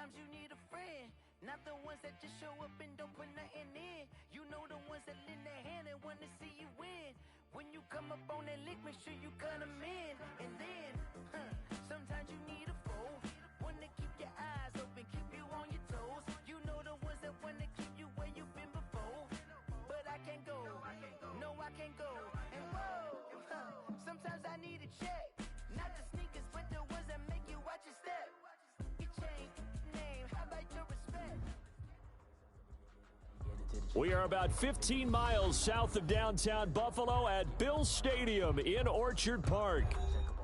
Sometimes you need a friend, not the ones that just show up and don't put nothing in. You know the ones that lend their hand and want to see you win. When you come up on that lick, make sure you cut them in. And then, sometimes you need a foe, one to keep your eyes open, keep you on your toes. You know the ones that want to keep you where you've been before. But I can't go, no I can't go. And whoa, sometimes I need a check. Not the sneakers, but the ones that make you watch your step. Your chain, name, how about your respect? We are about 15 miles south of downtown Buffalo at Bills Stadium in Orchard Park.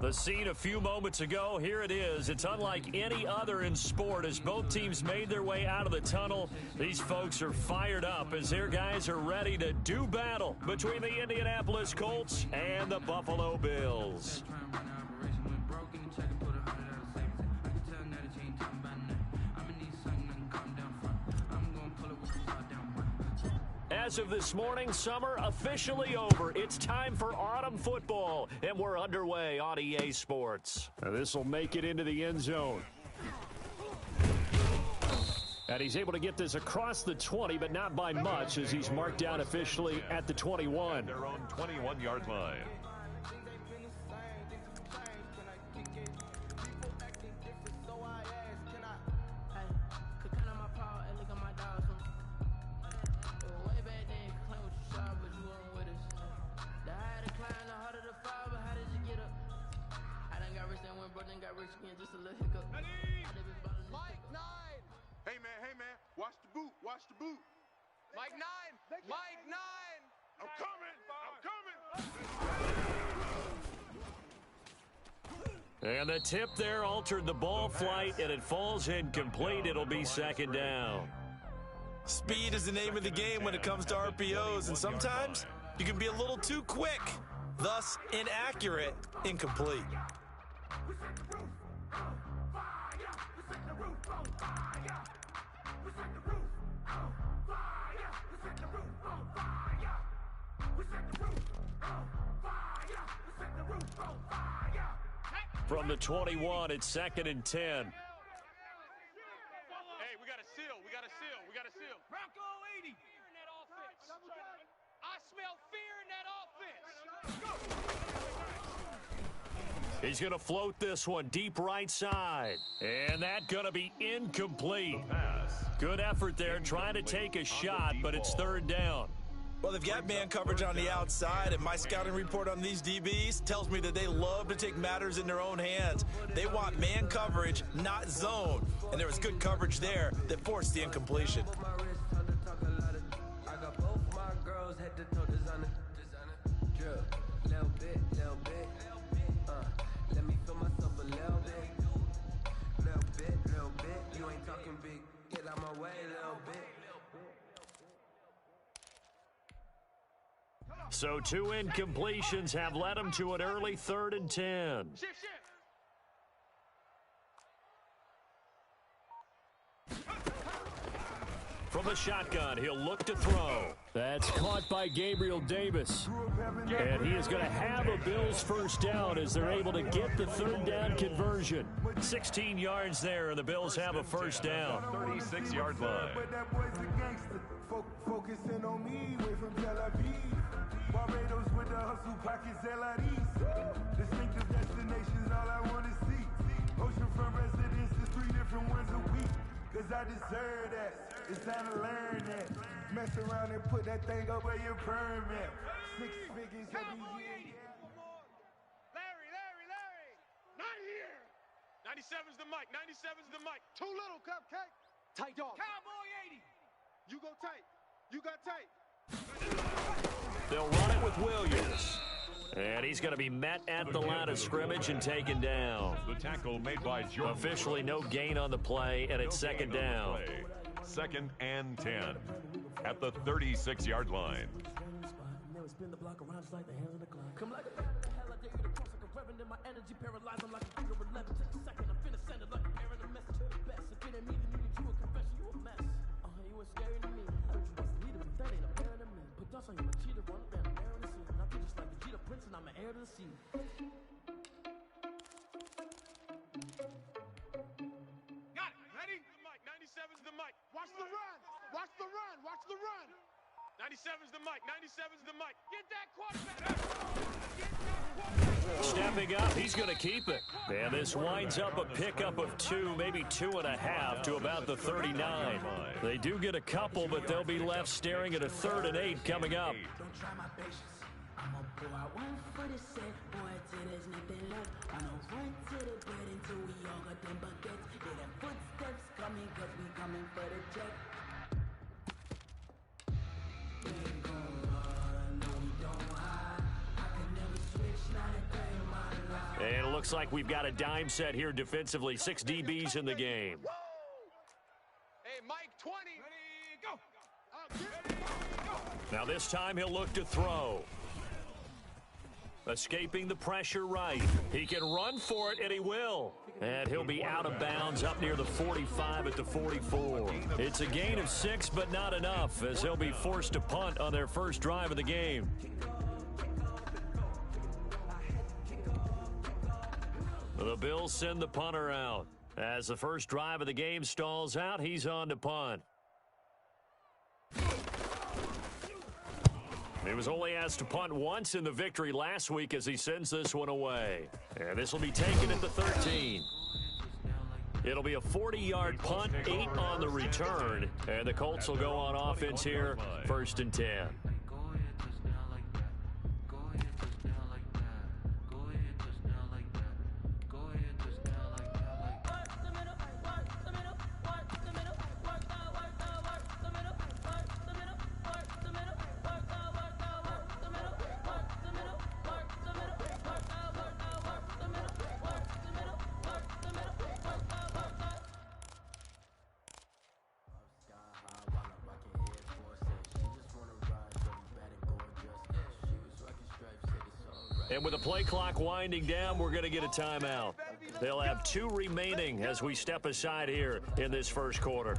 The scene a few moments ago, here it is. It's unlike any other in sport as both teams made their way out of the tunnel. These folks are fired up as their guys are ready to do battle between the Indianapolis Colts and the Buffalo Bills. As of this morning, summer officially over. It's time for autumn football, and we're underway on EA Sports. This will make it into the end zone. And he's able to get this across the 20, but not by much, as he's marked down officially at the 21. Their own 21-yard line. Just a little hiccup. Mike 9. Hey man, watch the boot, watch the boot. Mike 9, Mike 9. I'm coming. And the tip there altered the ball flight, and it falls incomplete. It'll be second down. Speed is the name of the game when it comes to RPOs, and sometimes you can be a little too quick, thus inaccurate, incomplete. From the 21, it's second and 10. Hey, we got a seal. Bronco 80. Fear in that offense. I smell fear in that offense. He's going to float this one deep right side. And that's going to be incomplete. Good effort there trying to take a shot, but it's third down. Well, they've got man coverage on the outside, and my scouting report on these DBs tells me that they love to take matters in their own hands. They want man coverage, not zone. And there was good coverage there that forced the incompletion. I got both my girls head to toe designer. Drill, little bit. Let me feel myself a little bit. You ain't talking big. Get out my way, little bit. So 2 incompletions have led him to an early third and 10. From the shotgun, he'll look to throw. That's caught by Gabriel Davis. And he is going to have a Bills first down as they're able to get the third down conversion. 16 yards there, and the Bills have a first down. 36-yard line. But that boy's a gangster. Focusing on me, way from Tel Aviv. Barbados with the hustle pockets, LIDs. Distinctive destinations, all I want to see. Oceanfront residences, 3 different ones a week. Cause I deserve that. It's time to learn that. Mess around and put that thing up where your permit. 6 figures every year. Larry. Not here. 97's the mic. Too little, Cupcake. Tight dog. Cowboy 80. You go tight. You got tight. They'll run it with Williams. And he's going to be met at the line of scrimmage and taken down. The tackle made by Jordan. Officially no gain on the play, and it's second down. Second and 10 at the 36-yard line. Spin the block around just like the hands of the clock. Come like a hell, I dare you to cross like a reverend in my energy paralyzed. I'm like a finger 11 to the second. I'm finna send it like a parent a message to the best. If it ain't me, then you need you a confession. You a mess. You was scary to me. I heard you was a leader, but that ain't a parent to me. Put dust on you, a cheater, run down, a bear in the sea. And I feel just like a cheetah prince, and I'm an heir to the sea. Got it. Ready? The mic. run. Watch the run. 97's the mic. 97's the mic. Get that quarterback. Get that quarterback. Stepping up, he's going to keep it. And this winds up a pickup of 2, maybe 2.5 to about the 39. They do get a couple, but they'll be left staring at a 3rd and 8 coming up. Don't try my patience. I'm a boy, I want for the set, boy, till there's nothing left. I know run to the bed until we all got them buckets. Hear them footsteps coming, cause we coming for the check. We ain't gon' run, no we don't hide. I can never switch, not a day in my life. And it looks like we've got a dime set here defensively. 6 DBs in the game. Hey, Mike, 20. Ready, go. Now this time he'll look to throw. Escaping the pressure right. He can run for it, and he will. And he'll be out of bounds up near the 45 at the 44. It's a gain of 6, but not enough, as he'll be forced to punt on their first drive of the game. The Bills send the punter out. As the first drive of the game stalls out, he's on to punt. He was only asked to punt once in the victory last week as he sends this one away. And this will be taken at the 13. It'll be a 40-yard punt, 8 on the return. And the Colts will go on offense here, 1st and 10. And with the play clock winding down, we're going to get a timeout. They'll have 2 remaining as we step aside here in this first quarter.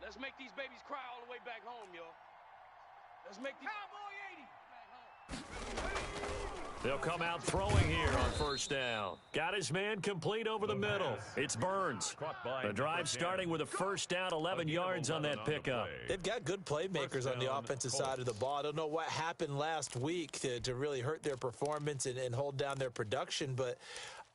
Let's make these babies cry all the way back home, yo. Let's make these Cowboy 80 back home. They'll come out throwing here on first down. Got his man complete over the middle. It's Burns. The drive starting with a first down, 11 yards on that pickup. They've got good playmakers on the offensive side of the ball. I don't know what happened last week to really hurt their performance and hold down their production, but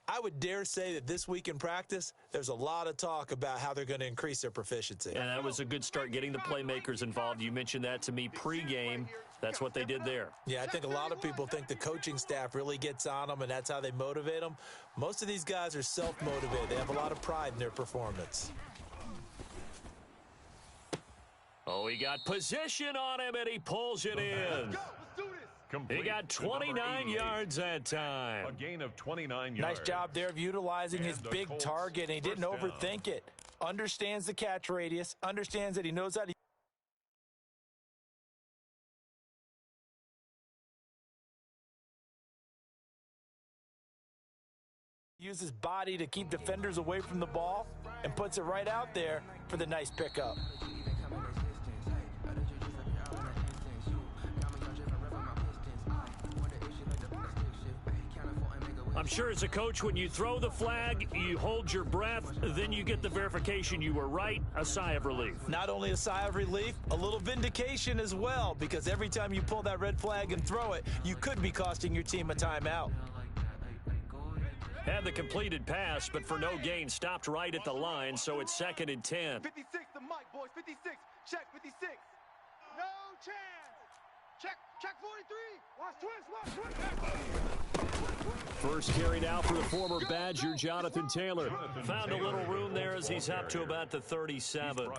I would dare say that this week in practice, there's a lot of talk about how they're going to increase their proficiency. And that was a good start, getting the playmakers involved. You mentioned that to me pregame. That's what they did there. Yeah, I think a lot of people think the coaching staff really gets on them, and that's how they motivate them. Most of these guys are self-motivated. They have a lot of pride in their performance. Oh, he got position on him, and he pulls it in. He got 29 yards that time. A gain of 29 yards. Nice job there of utilizing his big target, and he didn't overthink it. Understands the catch radius, understands that he knows how to use his body to keep defenders away from the ball and puts it right out there for the nice pickup. I'm sure as a coach, when you throw the flag, you hold your breath, then you get the verification you were right, a sigh of relief. Not only a sigh of relief, a little vindication as well, because every time you pull that red flag and throw it, you could be costing your team a timeout. Had the completed pass, but for no gain, stopped right at the line, so it's 2nd and 10. 56, the mic, boys. 56. Check 56. No chance. Check 43. Watch twist. First carried out for the former Badger, Jonathan Taylor. Found a little room there as he's up to about the 37.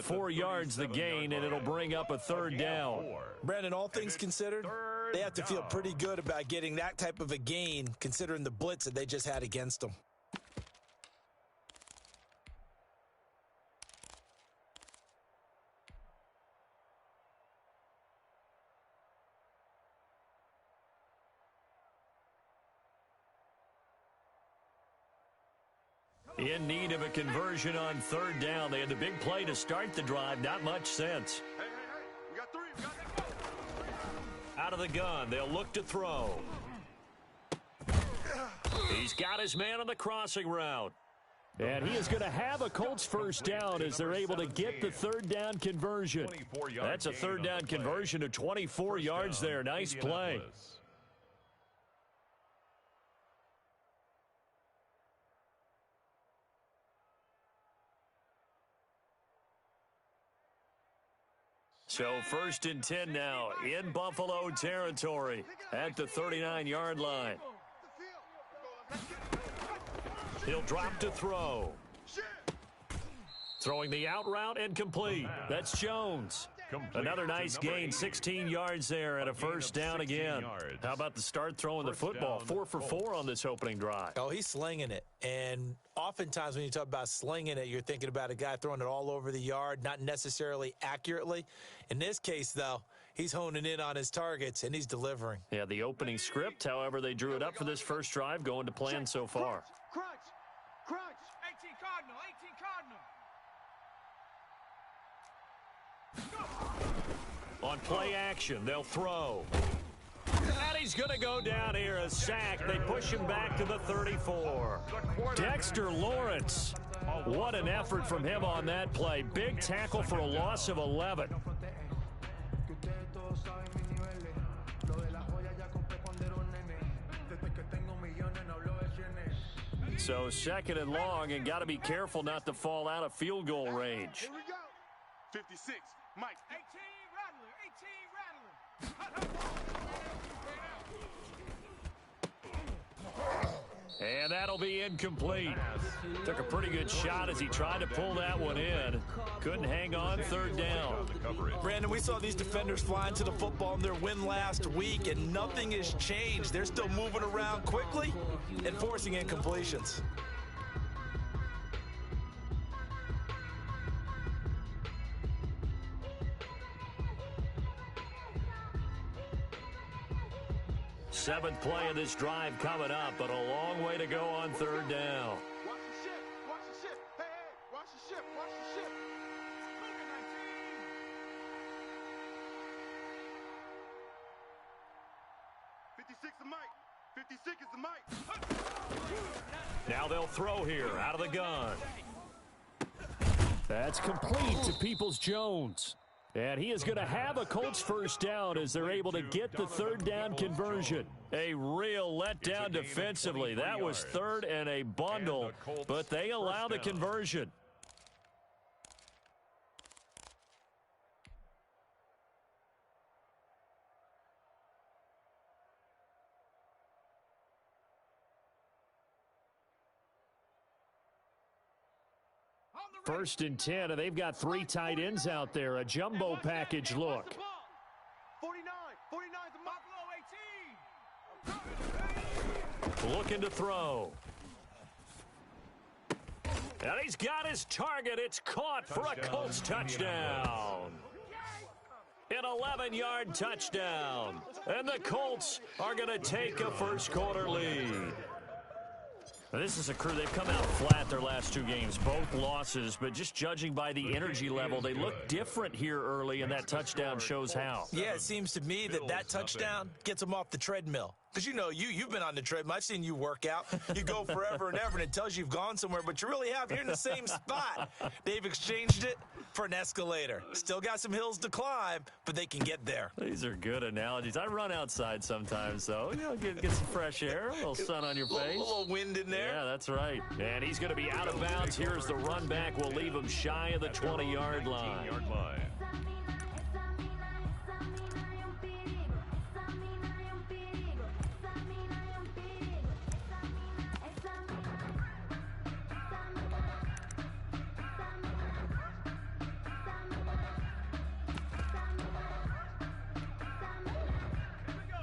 4 yards the gain, and it'll bring up a 3rd down. Brandon, all things considered, they have to feel pretty good about getting that type of a gain, considering the blitz that they just had against them. In need of a conversion on third down. They had the big play to start the drive. Not much sense. Hey, we got 3. We got that. Out of the gun, they'll look to throw. He's got his man on the crossing route. And he is going to have a Colts first down as they're able to get the third down conversion. That's a third down conversion of 24 yards there. Nice play. So 1st and 10 now in Buffalo territory at the 39-yard line. He'll drop to throw. Throwing the out route and complete. That's Jones. Another nice gain, 16 yards there and a first down again. How about the start throwing the football? 4 for 4 on this opening drive. Oh, he's slinging it. And oftentimes when you talk about slinging it, you're thinking about a guy throwing it all over the yard, not necessarily accurately. In this case, though, he's honing in on his targets, and he's delivering. Yeah, the opening script, however, they drew it up for this first drive, going to plan so far. Crunch. 18 Cardinal. On play action, they'll throw. And he's going to go down here, a sack. They push him back to the 34. Dexter Lawrence. What an effort from him on that play. Big tackle for a loss of 11. So 2nd and long, and got to be careful not to fall out of field goal range. Here we go. 56. Mike. 18 Rattler. And that'll be incomplete. Took a pretty good shot as he tried to pull that one in. Couldn't hang on 3rd down. Brandon, we saw these defenders flying to the football in their win last week, and nothing has changed. They're still moving around quickly and forcing incompletions. Seventh play of this drive coming up, but a long way to go on 3rd down. Watch the ship. Hey, watch the ship. 56 is Mike. 56 is the Mike. Now they'll throw here out of the gun. That's complete to Peoples-Jones. And he is going to have a Colts first down as they're able to get the 3rd down conversion. A real letdown defensively. That was 3rd and a bundle, but they allow the conversion. First and 10, and they've got 3 tight ends out there. A jumbo package look. 49, Looking to throw. And he's got his target. It's caught for a Colts touchdown. An 11-yard touchdown. And the Colts are going to take a first-quarter lead. Now, this is a crew, they've come out flat their last 2 games, both losses, but just judging by the energy level, they look different here early, and that touchdown shows how. Yeah, it seems to me that touchdown gets them off the treadmill. Because you know, you've been on the treadmill. I've seen you work out. You go forever and ever, and it tells you you've gone somewhere, but you really have. You're in the same spot. They've exchanged it for an escalator. Still got some hills to climb, but they can get there. These are good analogies. I run outside sometimes, so you know, get some fresh air, a little sun on your face. A little wind in there. Yeah, that's right. And he's going to be out of bounds. Here's the run back. We'll leave him shy of the 20-yard line.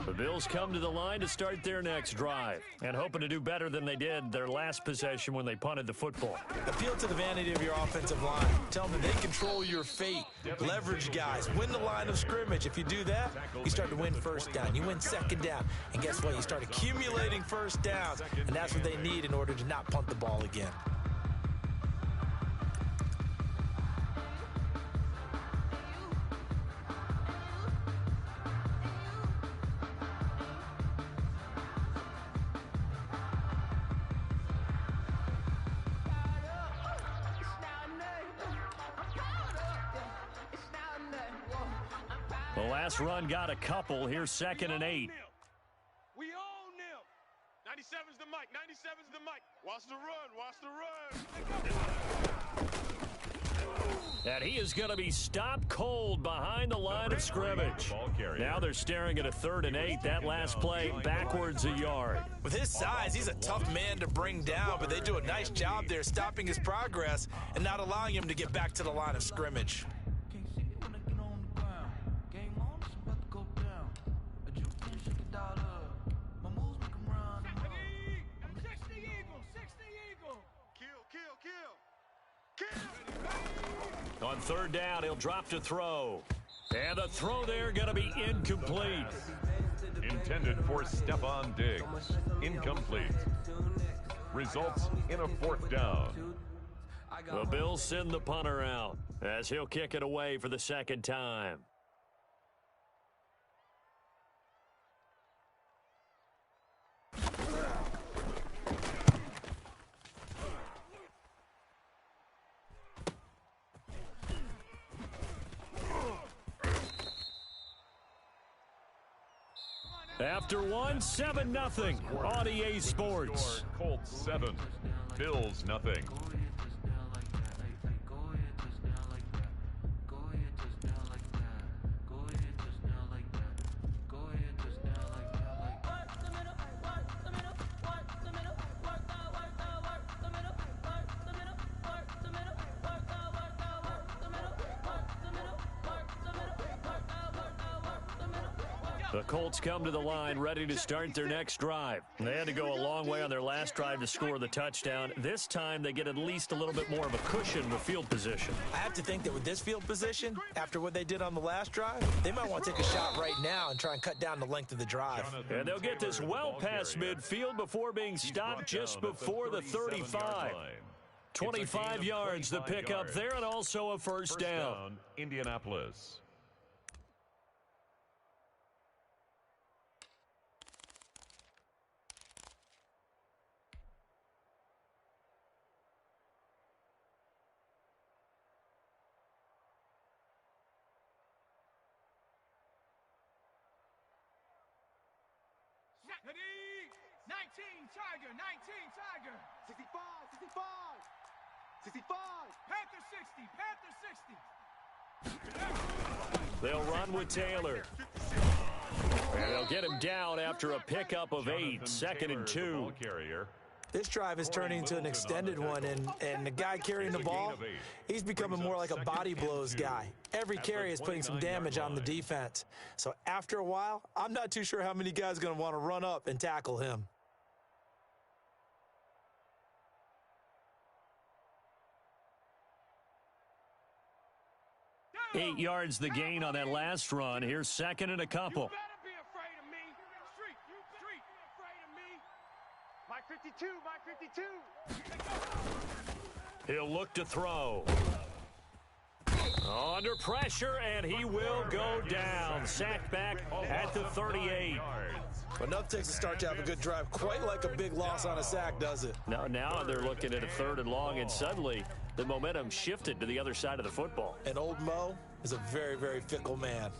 The Bills come to the line to start their next drive and hoping to do better than they did their last possession when they punted the football. Appeal to the vanity of your offensive line. Tell them that they control your fate. Leverage guys. Win the line of scrimmage. If you do that, you start to win first down. You win 2nd down. And guess what? You start accumulating first downs. And that's what they need in order to not punt the ball again. The last run got a couple. Here's 2nd and 8. We own them. 97's the mic. 97's the mic. Watch the run. Watch the run. And he is going to be stopped cold behind the line of scrimmage. Now they're staring at a 3rd and 8. That last play backwards a yard. With his size, he's a tough man to bring down, but they do a nice job there stopping his progress and not allowing him to get back to the line of scrimmage. On 3rd down, he'll drop to throw. And the throw there going to be incomplete. Intended for Stephon Diggs. Incomplete. Results in a 4th down. The Bills send the punter out as he'll kick it away for the 2nd time. After 7-0 on EA Sports. Colts 7. Bills nothing. The Colts come to the line ready to start their next drive. They had to go a long way on their last drive to score the touchdown. This time they get at least a little bit more of a cushion with field position. I have to think that with this field position, after what they did on the last drive, they might want to take a shot right now and try and cut down the length of the drive. And they'll get this well past midfield before being stopped just before the 35. 25 yards to pick up there and also a first down. Indianapolis. Ready? 19 Tiger, 19 Tiger. 65, 65. 65. Panther 60, Panther 60. They'll run with Taylor. And they'll get him down after a pickup of 8, 2nd and 2. This drive is turning into an extended one, and the guy carrying the ball, he's becoming more like a body blows guy. Every carry is putting some damage on the defense. So after a while, I'm not too sure how many guys are going to want to run up and tackle him. Eight yards the gain on that last run. Here's 2nd and a couple. Mike 52. He'll look to throw. Under pressure, and he will go down. Sacked back at the 38. Enough takes to start to have a good drive. Quite like a big loss on a sack, does it? Now they're looking at a 3rd and long, and suddenly the momentum shifted to the other side of the football. And old Mo is a very, very fickle man.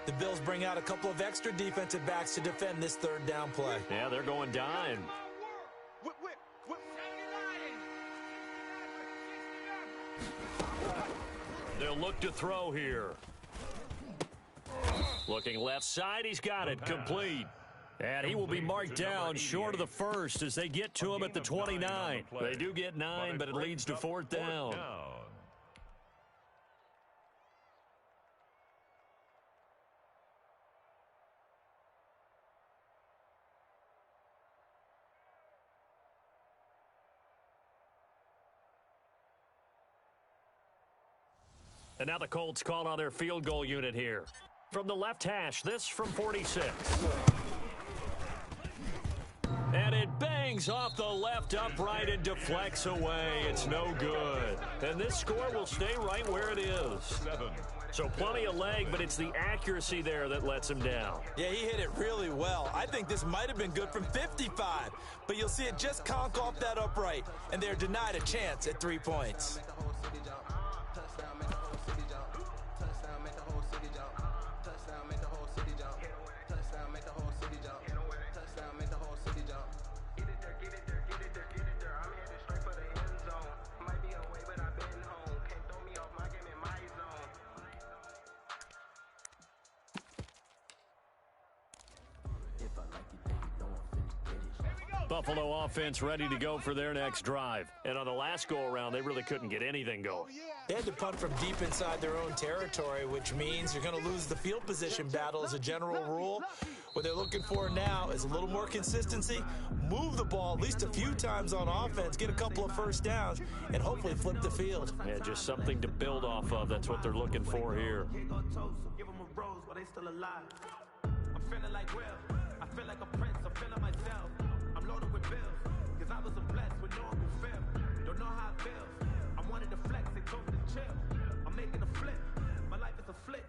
The Bills bring out a couple of extra defensive backs to defend this 3rd down play. Yeah, they're going dime. They'll look to throw here. Looking left side, he's got it, complete. And he will be marked down short of the 1st as they get to him at the 29. They do get 9, but it leads to 4th down. And now the Colts call on their field goal unit here. From the left hash, this from 46. And it bangs off the left upright and deflects away. It's no good. And this score will stay right where it is. 7. So plenty of leg, but it's the accuracy there that lets him down. Yeah, he hit it really well. I think this might have been good from 55, but you'll see it just conk off that upright, and they're denied a chance at 3 points. Buffalo offense ready to go for their next drive. And on the last go-around, they really couldn't get anything going. They had to punt from deep inside their own territory, which means you're going to lose the field position battle as a general rule. What they're looking for now is a little more consistency, move the ball at least a few times on offense, get a couple of first downs, and hopefully flip the field. Yeah, just something to build off of. That's what they're looking for here. Give them a rose while they still alive. I'm feeling like Will. I feel like a prince. I'm feeling myself. I'm loaded with bills. Cause I was a blessed with no one who feel. Don't know how it feels. I wanted to flex. They told me to chill. I'm making a flip. My life is a flick.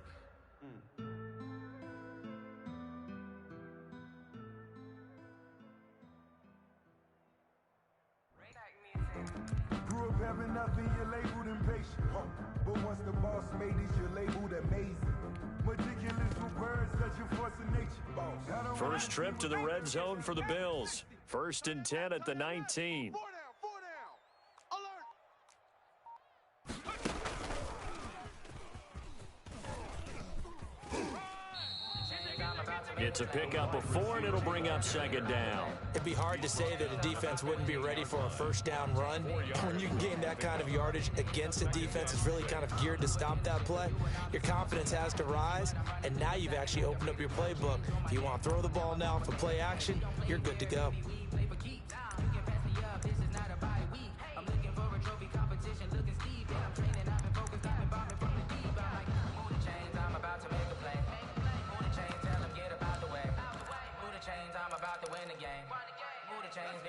Grew up having nothing, you're labeled impatient. But once the boss made it, you're labeled amazing. Meticulous with words, such a force of nature. First trip to the red zone for the Bills. 1st and 10 at the 19. Four down. Alert. It's a pickup of 4, and it'll bring up 2nd down. It'd be hard to say that a defense wouldn't be ready for a first down run. When you can gain that kind of yardage against a defense that's really kind of geared to stop that play, your confidence has to rise, and now you've actually opened up your playbook. If you want to throw the ball now for play action, you're good to go.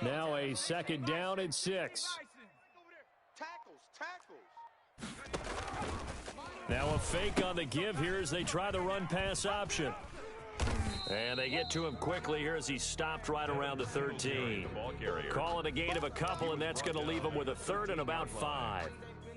Now a 2nd down and 6. Tackles. Now a fake on the give here as they try the run-pass option. And they get to him quickly here as he stopped right around the 13. Calling a gain of a couple, and that's going to leave him with a 3rd and about 5.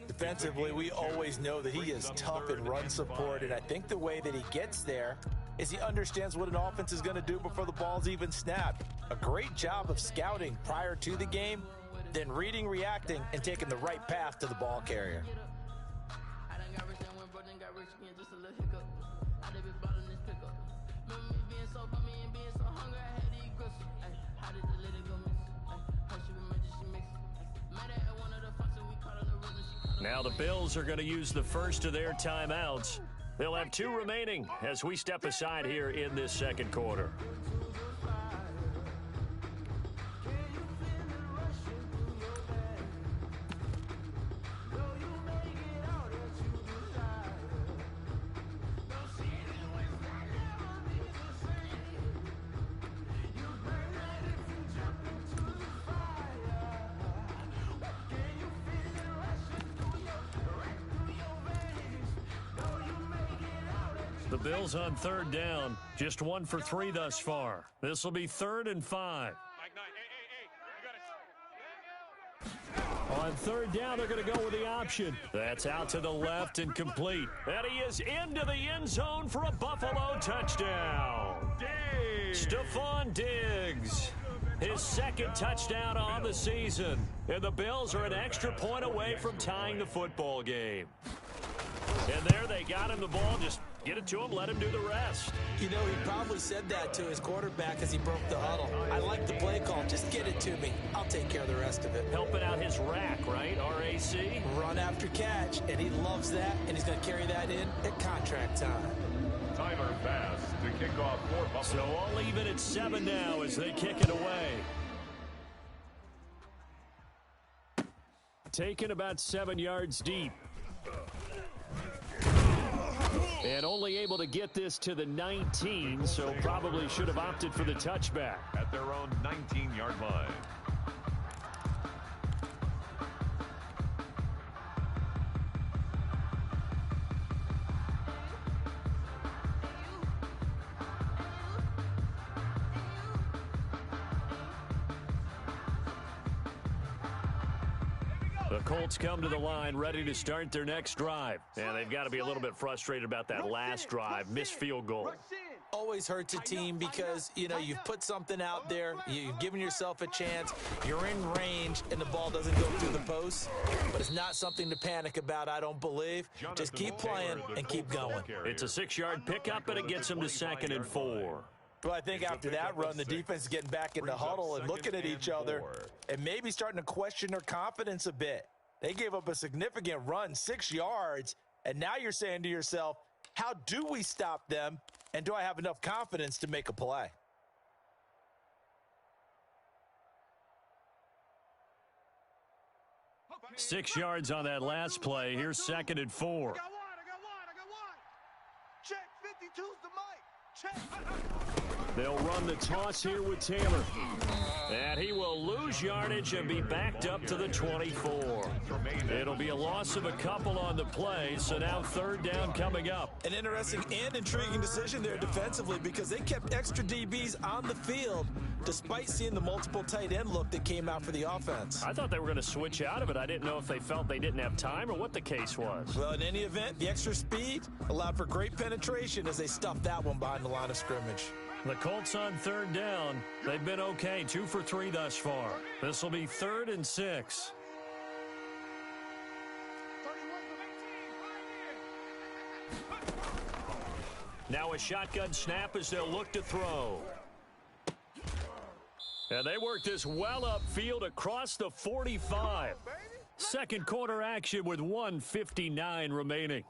Defensively, we always know that he is tough in run support, and I think the way that he gets there is he understands what an offense is going to do before the ball's even snapped. A great job of scouting prior to the game, then reading, reacting, and taking the right path to the ball carrier. Now the Bills are going to use the first of their timeouts. They'll have 2 remaining as we step aside here in this 2nd quarter. The Bills on 3rd down, just 1 for 3 thus far. This will be 3rd and 5. On 3rd down, they're going to go with the option. That's out to the left and complete. And he is into the end zone for a Buffalo touchdown. Stephon Diggs, his 2nd touchdown on the season. And the Bills are an extra point away from tying the football game. And there they got him the ball. Just get it to him, let him do the rest. You know, he probably said that to his quarterback as he broke the huddle. I like the play call. Just get it to me. I'll take care of the rest of it. Helping out his rack, right? RAC? Run after catch, and he loves that, and he's going to carry that in at contract time. Tyler Bass to kick off for Buffalo. So all even at 7 now as they kick it away. Taken about 7 yards deep. And only able to get this to the 19, so probably should have opted for the touchback. At their own 19-yard line. The Colts come to the line ready to start their next drive. And they've got to be a little bit frustrated about that last drive, missed field goal. Always hurts a team because, you've put something out there, you've given yourself a chance, you're in range, and the ball doesn't go through the post. But it's not something to panic about, I don't believe. Just keep playing and keep going. It's a 6-yard pickup, and it gets them to 2nd and 4. Well, I think after that run, the defense is getting back in the huddle and looking at each other and maybe starting to question their confidence a bit. They gave up a significant run, 6 yards, and now you're saying to yourself, how do we stop them, and do I have enough confidence to make a play? Okay. 6 yards on that last play. Here's 2nd and 4. I got one. Check, 52's the mic. Check. They'll run the toss here with Taylor. And he will lose yardage and be backed up to the 24. It'll be a loss of a couple on the play, so now 3rd down coming up. An interesting and intriguing decision there defensively because they kept extra DBs on the field despite seeing the multiple tight end look that came out for the offense. I thought they were going to switch out of it. I didn't know if they felt they didn't have time or what the case was. Well, in any event, the extra speed allowed for great penetration as they stuffed that one behind the line of scrimmage. The Colts on 3rd down. They've been okay, 2 for 3 thus far. This will be 3rd and 6. Now a shotgun snap as they'll look to throw. And they work this well upfield across the 45. Second quarter action with 1:59 remaining.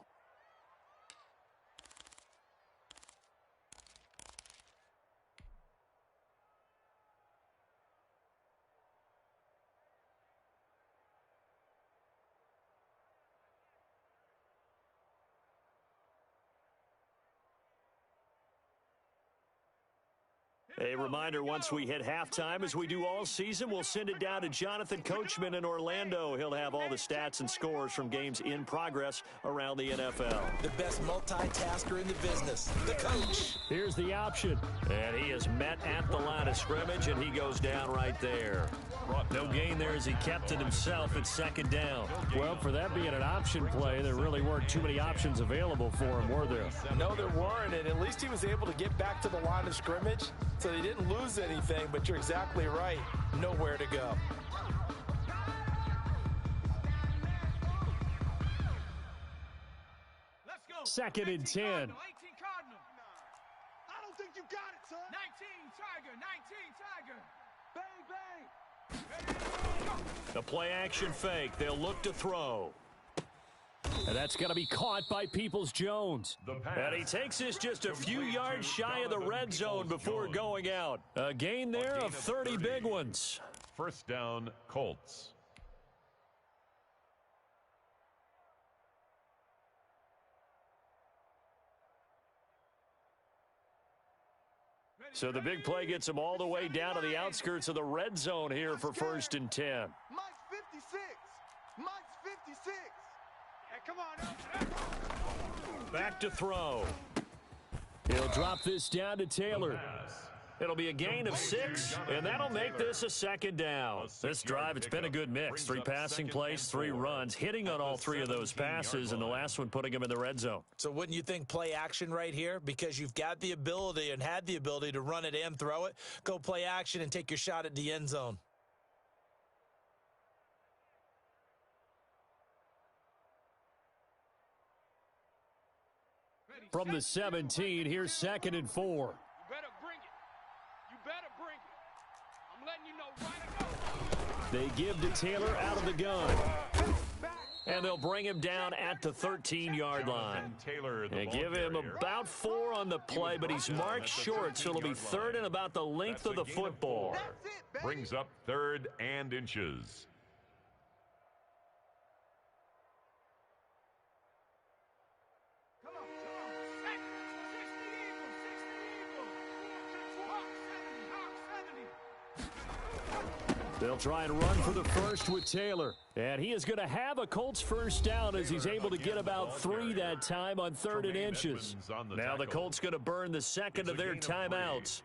A reminder, once we hit halftime, as we do all season, we'll send it down to Jonathan Coachman in Orlando. He'll have all the stats and scores from games in progress around the NFL. The best multitasker in the business, the coach. Here's the option. And he is met at the line of scrimmage, and he goes down right there. No gain there as he kept it himself at 2nd down. Well, for that being an option play, there really weren't too many options available for him, were there? No, there weren't, and at least he was able to get back to the line of scrimmage, so they didn't lose anything, but you're exactly right. Nowhere to go. Let's go. 2nd and 10. 18 Cardinal. I don't think you got it, son. 19 Tiger. 19 Tiger. Bang, bang. The play action fake. They'll look to throw. And that's going to be caught by Peoples-Jones. And he takes this just a few yards shy of the red zone before going out. A gain there of 30 big ones. 1st down, Colts. So the big play gets him all the way down to the outskirts of the red zone here for 1st and 10. Mike's 56. Mike's 56. Hey, come on. Back to throw. He'll drop this down to Taylor. It'll be a gain of 6, and that'll make this a 2nd down. This drive, it's been a good mix. 3 passing plays, 3 runs, hitting on all 3 of those passes, and the last one putting him in the red zone. So wouldn't you think play action right here? Because you've got the ability and had the ability to run it and throw it. Go play action and take your shot at the end zone. From the 17, here's 2nd and 4. I'm letting you know right They give to Taylor out of the gun. And they'll bring him down at the 13-yard line. And give him about 4 on the play, but he's marked short, so it'll be 3rd and about the length of the football. Brings up 3rd and inches. They'll try and run for the first with Taylor. And he is going to have a Colts 1st down as he's able to get about 3 that time on 3rd and inches. Now the Colts going to burn the 2nd of their timeouts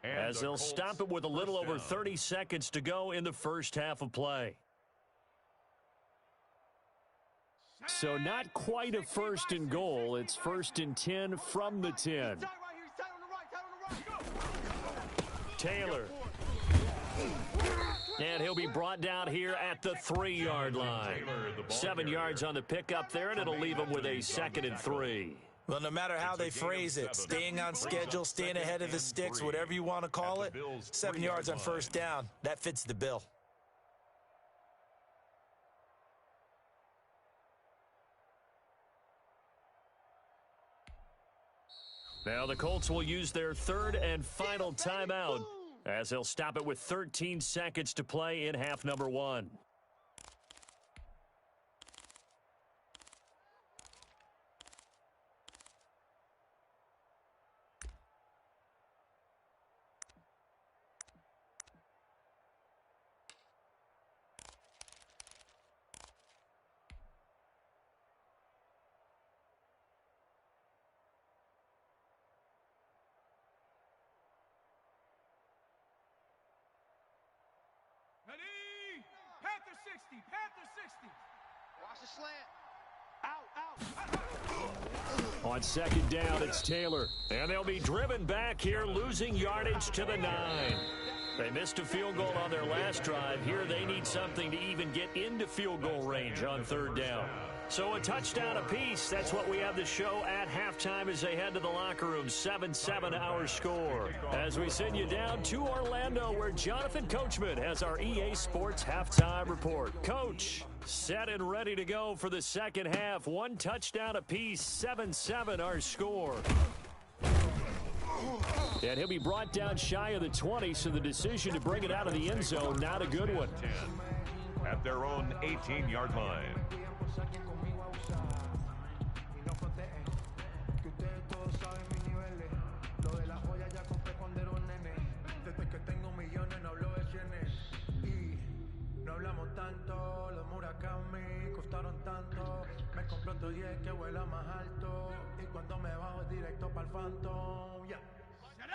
as they'll stop it with a little over 30 seconds to go in the first half of play. So not quite a first and goal. It's first and 10 from the 10. Taylor. And he'll be brought down here at the 3-yard line. 7 yards on the pickup there, and it'll leave him with a 2nd and 3. Well, no matter how they phrase it, staying on schedule, staying ahead of the sticks, whatever you want to call it, 7 yards on first down, that fits the bill. Now the Colts will use their 3rd and final timeout, as they'll stop it with 13 seconds to play in half number 1. Ready? Panther 60, Panther 60. Watch the slant. Out. On 2nd down, it's Taylor. And they'll be driven back here, losing yardage to the 9. They missed a field goal on their last drive. Here they need something to even get into field goal range on 3rd down. So a touchdown apiece. That's what we have the show at halftime as they head to the locker room. 7-7 our score. As we send you down to Orlando, where Jonathan Coachman has our EA Sports halftime report. Coach, set and ready to go for the second half. 1 touchdown apiece. 7-7 our score. And he'll be brought down shy of the 20, so the decision to bring it out of the end zone, not a good one. 10 at their own 18-yard line.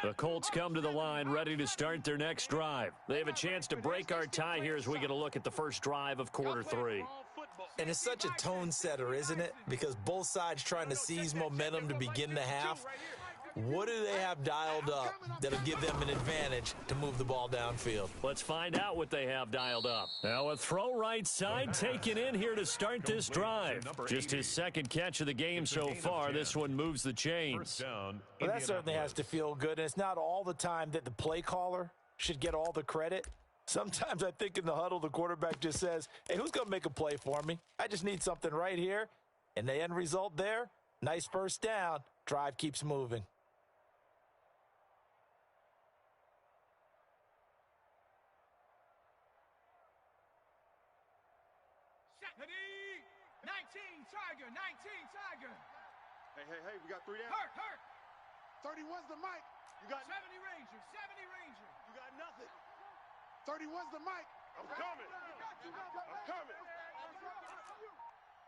The Colts come to the line ready to start their next drive. They have a chance to break our tie here as we get a look at the first drive of quarter 3. And it's such a tone setter, isn't it? Because both sides trying to seize momentum to begin the half. What do they have dialed up that'll give them an advantage to move the ball downfield? Let's find out what they have dialed up. Now a throw right side taken in here to start this drive. Just his 2nd catch of the game so far. This one moves the chains. Well, that certainly has to feel good. And it's not all the time that the play caller should get all the credit. Sometimes I think in the huddle, the quarterback just says, hey, who's going to make a play for me? I just need something right here. And the end result there, nice first down. Drive keeps moving. Ready? 19 Tiger, 19 Tiger. Hey, we got 3 down. Hurt. 31's the mic. You got 70 Ranger, 70 Ranger. You got nothing. 31's the mic. I'm coming. I'm coming.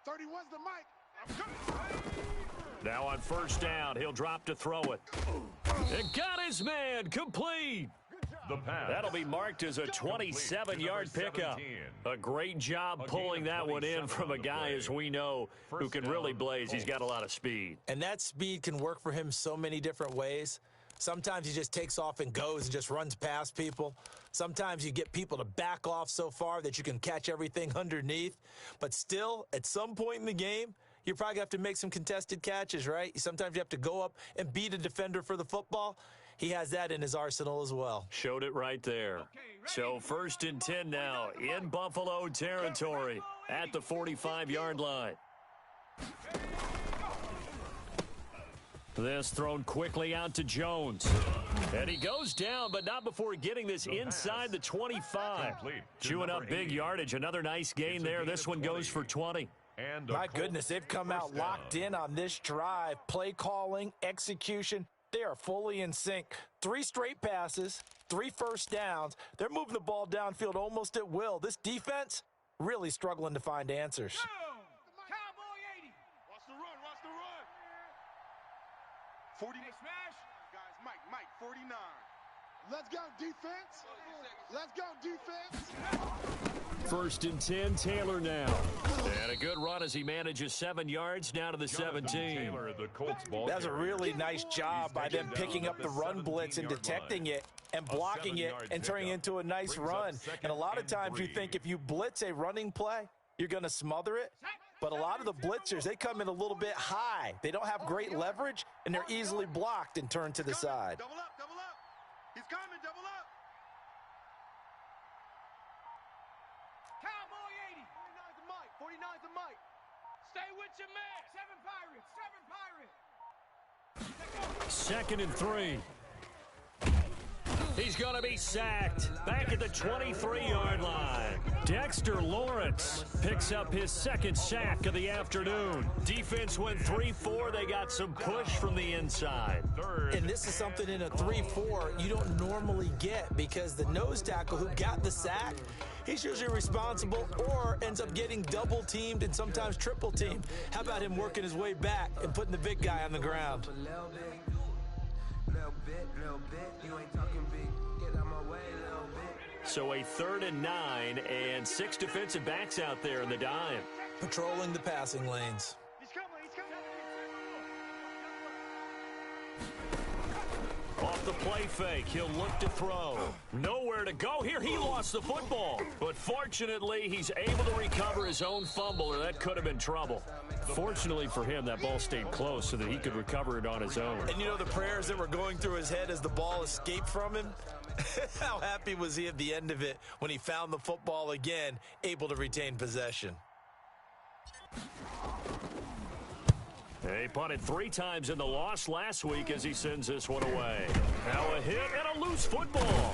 31's the mic. I'm coming. Now on first down, he'll drop to throw it. And got his man complete. The pass. That'll be marked as a 27-yard pickup. A great job pulling that one in from a guy, as we know, who can really blaze. He's got a lot of speed. And that speed can work for him so many different ways. Sometimes he just takes off and goes and just runs past people. Sometimes you get people to back off so far that you can catch everything underneath. But still, at some point in the game, you're probably going to have to make some contested catches, right? Sometimes you have to go up and beat a defender for the football. He has that in his arsenal as well. Showed it right there. So 1st and 10 now in Buffalo territory at the 45-yard line. This thrown quickly out to Jones. And he goes down, but not before getting this inside the 25. Chewing up big yardage. Another nice gain there. This one goes for 20. And my goodness, they've come out locked in on this drive. Play calling, execution. They are fully in sync. 3 straight passes, 3 first downs. They're moving the ball downfield almost at will. This defense really struggling to find answers. Cowboy 80. Watch the run. 40. Hey, smash. Guys, Mike, 49. Let's go, defense. Let's go, defense. 1st and 10, Taylor now. And a good run as he manages 7 yards down to the 17. Taylor, the Colts ball That's a carrier. really nice job by them picking up the run blitz and detecting it and blocking it and turning it into a nice run. And a lot of times you think if you blitz a running play, you're going to smother it. But a lot of the blitzers, they come in a little bit high. They don't have great leverage, and they're easily blocked and turned to the side. Double up, double up. He's coming, double up. Cowboy 80. 49's the mic. 49's the mic. Stay with your man. 7 Pirates. 7 Pirates. 2nd and 3. He's going to be sacked back at the 23-yard line. Dexter Lawrence picks up his 2nd sack of the afternoon. Defense went 3-4. They got some push from the inside. And this is something in a 3-4 you don't normally get because the nose tackle who got the sack, he's usually responsible or ends up getting double teamed and sometimes triple teamed. How about him working his way back and putting the big guy on the ground? So a 3rd and 9 and 6 defensive backs out there in the dime. Patrolling the passing lanes. He's coming. Off the play fake, he'll look to throw. Nowhere to go here. He lost the football. But fortunately, he's able to recover his own fumble, or that could have been trouble. Fortunately for him, that ball stayed close so that he could recover it on his own. And you know the prayers that were going through his head as the ball escaped from him? How happy was he at the end of it when he found the football again, able to retain possession? He punted 3 times in the loss last week as he sends this one away. Now a hit and a loose football.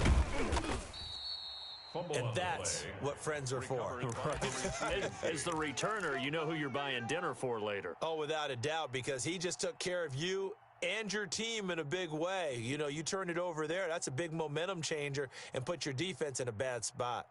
And that's what friends are for. Right. As the returner, you know who you're buying dinner for later. Oh, without a doubt, because he just took care of you and your team in a big way. You know, you turn it over there, that's a big momentum changer and put your defense in a bad spot.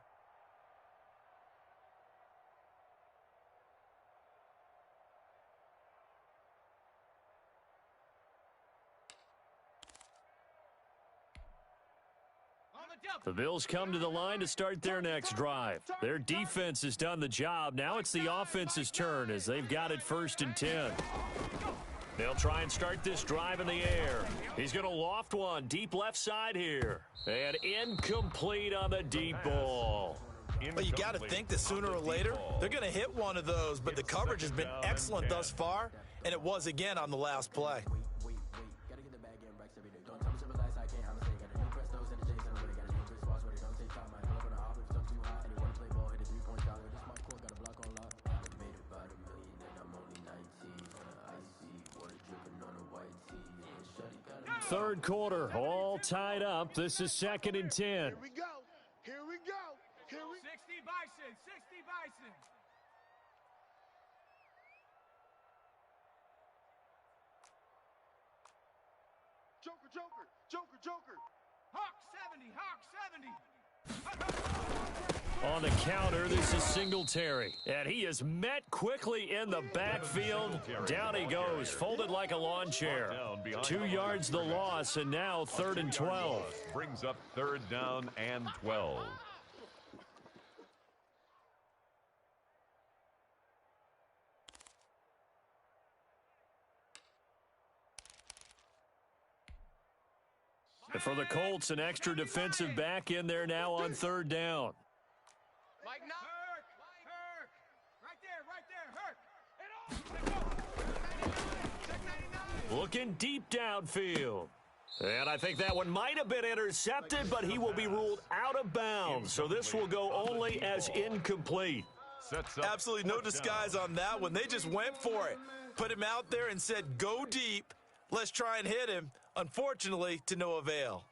The Bills come to the line to start their next drive. Their defense has done the job. Now it's the offense's turn as they've got it 1st and 10. They'll try and start this drive in the air. He's going to loft one deep left side here. And incomplete on the deep ball. But you got to think that sooner or later they're going to hit one of those. But the coverage has been excellent thus far, and it was again on the last play. Third quarter, all tied up. This is 2nd and 10. Here we go. Here we go. 60 Bison. 60 Bison. Joker. Hawk 70. Hawk 70. On the counter, this is Singletary. And he is met quickly in the backfield. Down he goes, folded like a lawn chair. 2 yards the loss, and now 3rd and 12. Brings up 3rd down and 12. And for the Colts, an extra defensive back in there now on 3rd down. Mike, now. Herc. Right there. Herc. Looking deep downfield. And I think that one might have been intercepted, but he will be ruled out of bounds. So this will go only as incomplete. Absolutely no disguise on that one. They just went for it. Put him out there and said, go deep. Let's try and hit him. Unfortunately, to no avail.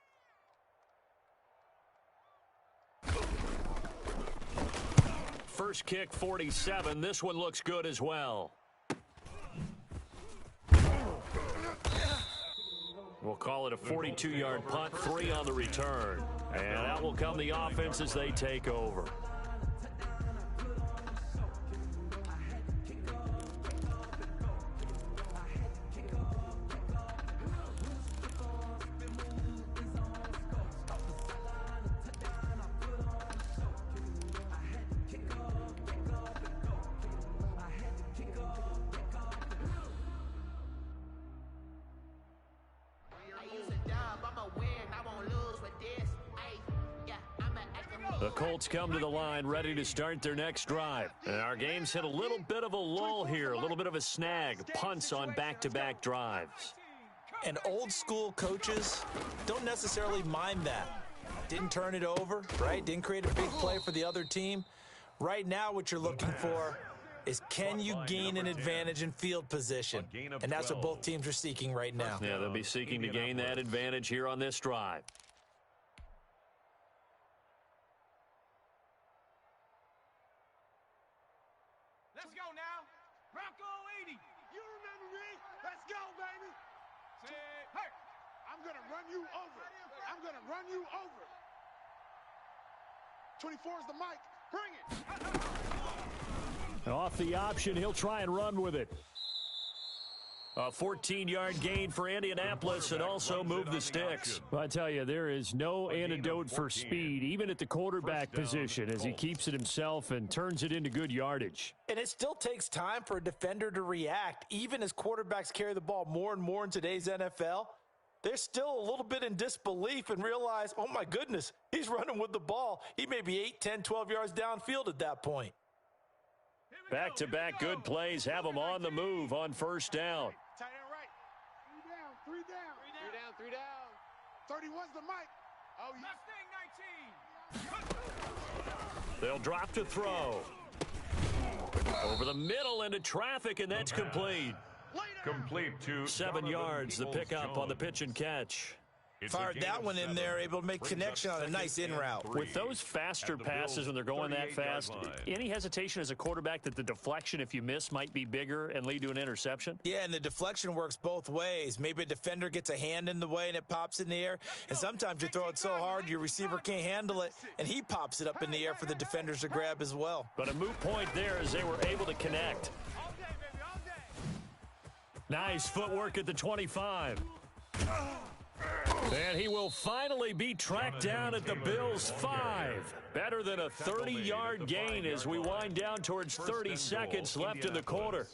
First kick, 47. This one looks good as well. We'll call it a 42-yard punt, 3 on the return. And out will come the offense as they take over. The Colts come to the line ready to start their next drive. And our game's hit a little bit of a lull here, a little bit of a snag. Punts on back-to-back drives. And old school coaches don't necessarily mind that. Didn't turn it over, right? Didn't create a big play for the other team. Right now what you're looking for is, can you gain an advantage in field position? And that's what both teams are seeking right now. Yeah, they'll be seeking to gain that advantage here on this drive. Let's go now. Bronco 80. You remember me? Let's go, baby. Say, hey. I'm going to run you over. I'm going to run you over. 24 is the mic. Bring it. Off the option, he'll try and run with it. A 14-yard gain for Indianapolis and also move the sticks. Well, I tell you, there is no antidote for speed, even at the quarterback position, as he keeps it himself and turns it into good yardage. And it still takes time for a defender to react, even as quarterbacks carry the ball more and more in today's NFL. They're still a little bit in disbelief and realize, oh my goodness, he's running with the ball. He may be 8, 10, 12 yards downfield at that point. Back-to-back good plays have them on the move on first down. Tight end right. Three down. 31's the mic. Oh, Mustang 19. They'll drop to throw. Over the middle into traffic, and that's complete. Complete to 7 yards, the pickup on the pitch and catch. Fired that one in there, able to make connection on a nice in route. With those faster passes when they're going that fast, any hesitation as a quarterback that the deflection, if you miss, might be bigger and lead to an interception? Yeah, and the deflection works both ways. Maybe a defender gets a hand in the way and it pops in the air, and sometimes you throw it so hard your receiver can't handle it, and he pops it up in the air for the defenders to grab as well. But a moot point there as they were able to connect. Nice footwork at the 25. And he will finally be tracked down at the Bills' 5. Better than a 30-yard gain as we wind down towards 30 seconds left in the quarter.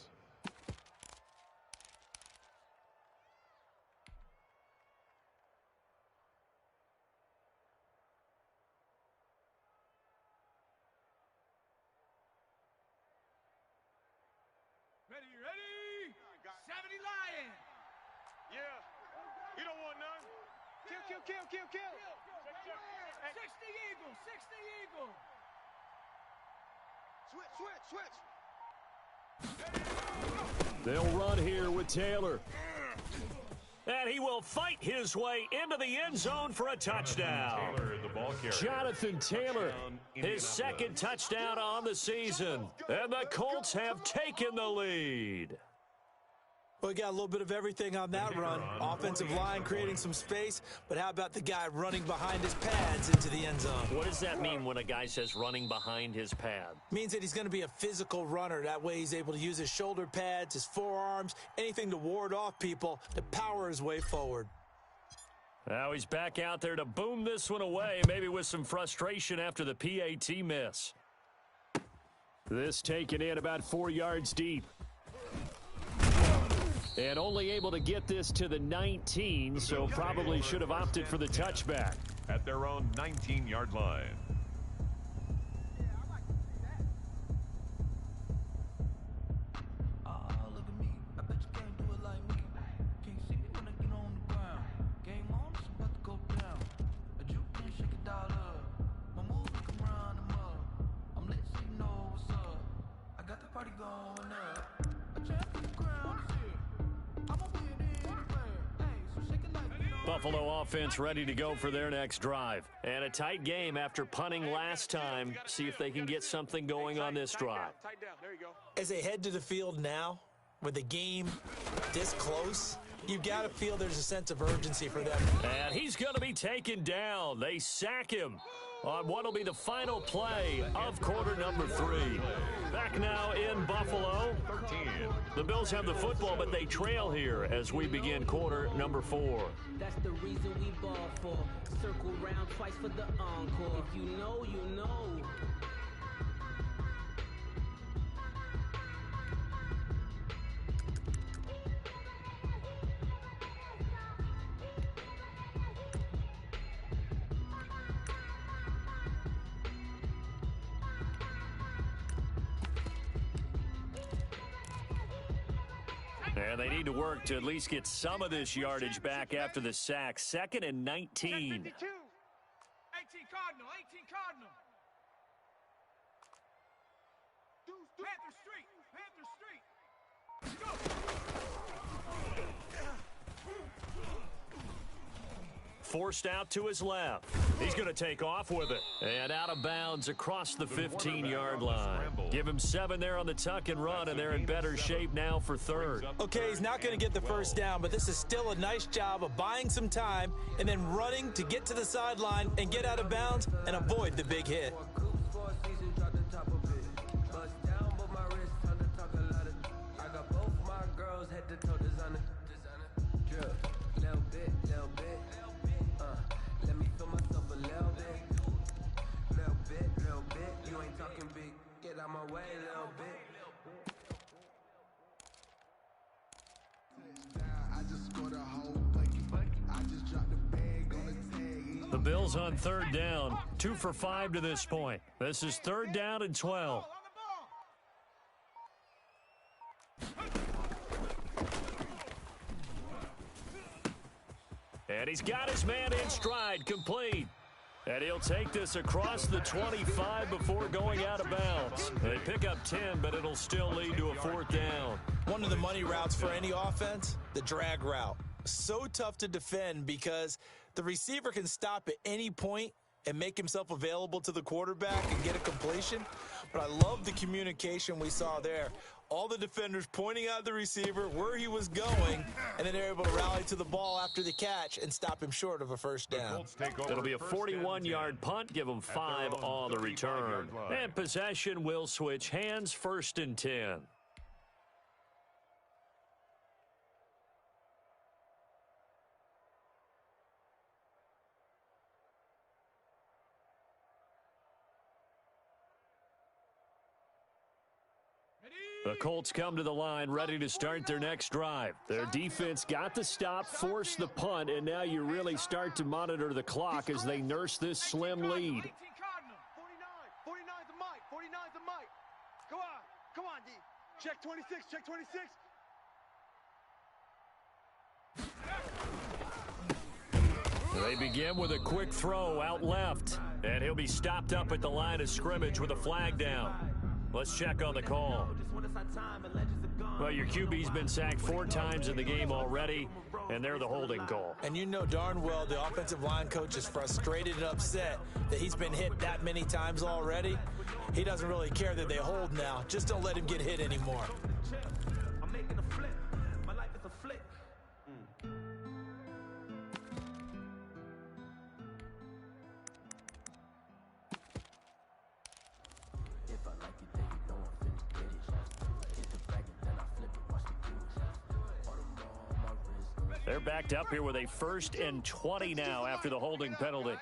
Ready. 70 Lion. Yeah. You don't want none. Kill. 60 Eagle. Switch. They'll run here with Taylor. And he will fight his way into the end zone for a touchdown. Jonathan Taylor, his second touchdown on the season. And the Colts have taken the lead. Well, we got a little bit of everything on that run. Offensive line creating some space, but how about the guy running behind his pads into the end zone? What does that mean when a guy says running behind his pad? Means that he's going to be a physical runner. That way he's able to use his shoulder pads, his forearms, anything to ward off people to power his way forward. Now he's back out there to boom this one away, maybe with some frustration after the PAT miss. This taken in about 4 yards deep. And only able to get this to the 19, so probably should have opted for the touchback. At their own 19-yard line. Look at me. I bet you can't do it like me. Can't see me when I get on the ground. Game on, it's about to go down. A juke can shake it all up. My moves can run them up. I'm lit, so you know what's up. I got the party going up. A champion crown is here. I'm a win anywhere. Hey, so shake it like you know. Buffalo offense ready to go for their next drive. And a tight game after punting last time. See if they can get something going on this drive. Tight down. There you go. As they head to the field now, with the game this close, you've got to feel there's a sense of urgency for them. And he's going to be taken down. They sack him on what will be the final play of quarter number 3. Back now in Buffalo. 13. The Bills have the football, but they trail here as we begin quarter number 4. That's the reason we ball for. Circle round twice for the encore. If you know, you know. And they need to work to at least get some of this yardage back after the sack. 2nd and 19. 18 Cardinal, 18 Cardinal. Panther Street, Panther Street. Go. Forced out to his left. He's going to take off with it. And out of bounds across the 15-yard line. Give him 7 there on the tuck and run, and they're in better shape now for 3rd. Okay, he's not going to get the first down, but this is still a nice job of buying some time and then running to get to the sideline and get out of bounds and avoid the big hit. The Bills on 3rd down, 2 for 5 to this point. This is 3rd down and 12. And he's got his man in stride, complete. And he'll take this across the 25 before going out of bounds. They pick up 10, but it'll still lead to a 4th down. One of the money routes for any offense, the drag route. So tough to defend because the receiver can stop at any point and make himself available to the quarterback and get a completion. But I love the communication we saw there. All the defenders pointing out the receiver where he was going, and then they're able to rally to the ball after the catch and stop him short of a first down. It'll be a 41-yard punt, give them 5 on the return. And possession will switch hands, 1st and 10. The Colts come to the line ready to start their next drive. Their defense got the stop, forced the punt, and now you really start to monitor the clock as they nurse this slim lead. 49 the mic, 49 the mic. Come on, D. Check 26, check 26. They begin with a quick throw out left, and he'll be stopped up at the line of scrimmage with a flag down. Let's check on the call. Well, your QB's been sacked 4 times in the game already, and they're the holding call. And you know darn well the offensive line coach is frustrated and upset that he's been hit that many times already. He doesn't really care that they hold now. Just don't let him get hit anymore. I'm making a flip. My life is a flick. They're backed up here with a 1st and 20 now after the holding penalty.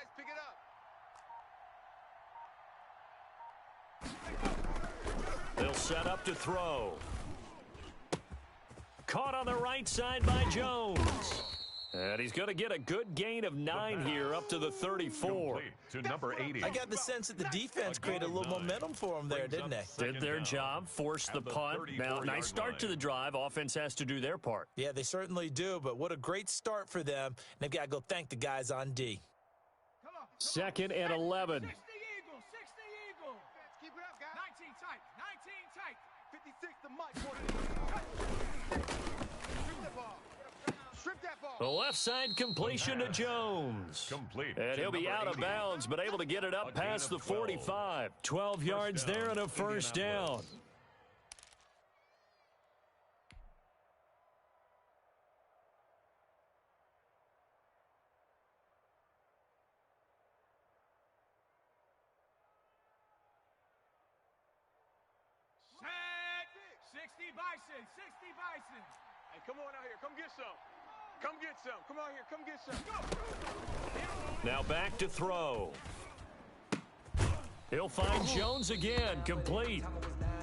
They'll set up to throw. Caught on the right side by Jones. And he's going to get a good gain of 9 here up to the 34. To number 80. I got the sense that the defense created a little momentum for him there, didn't they? Did their job, forced the punt. Now, nice start to the drive. Offense has to do their part. Yeah, they certainly do, but what a great start for them. They've got to go thank the guys on D. 2nd and 11. 60 Eagles, 60 Eagles. Keep it up, guys. 19 tight, 19 tight. 56 the mic. Strip that ball. Strip that ball. The left side completion to Jones. Complete. And he'll be out of bounds, but able to get it up past the 45. 12 yards there and a 1st down. Set. 60 Bison, 60 Bison. Hey, come on out here. Come get some. Come get some. Come out here. Come get some. Go. Now back to throw. He'll find Jones again, complete.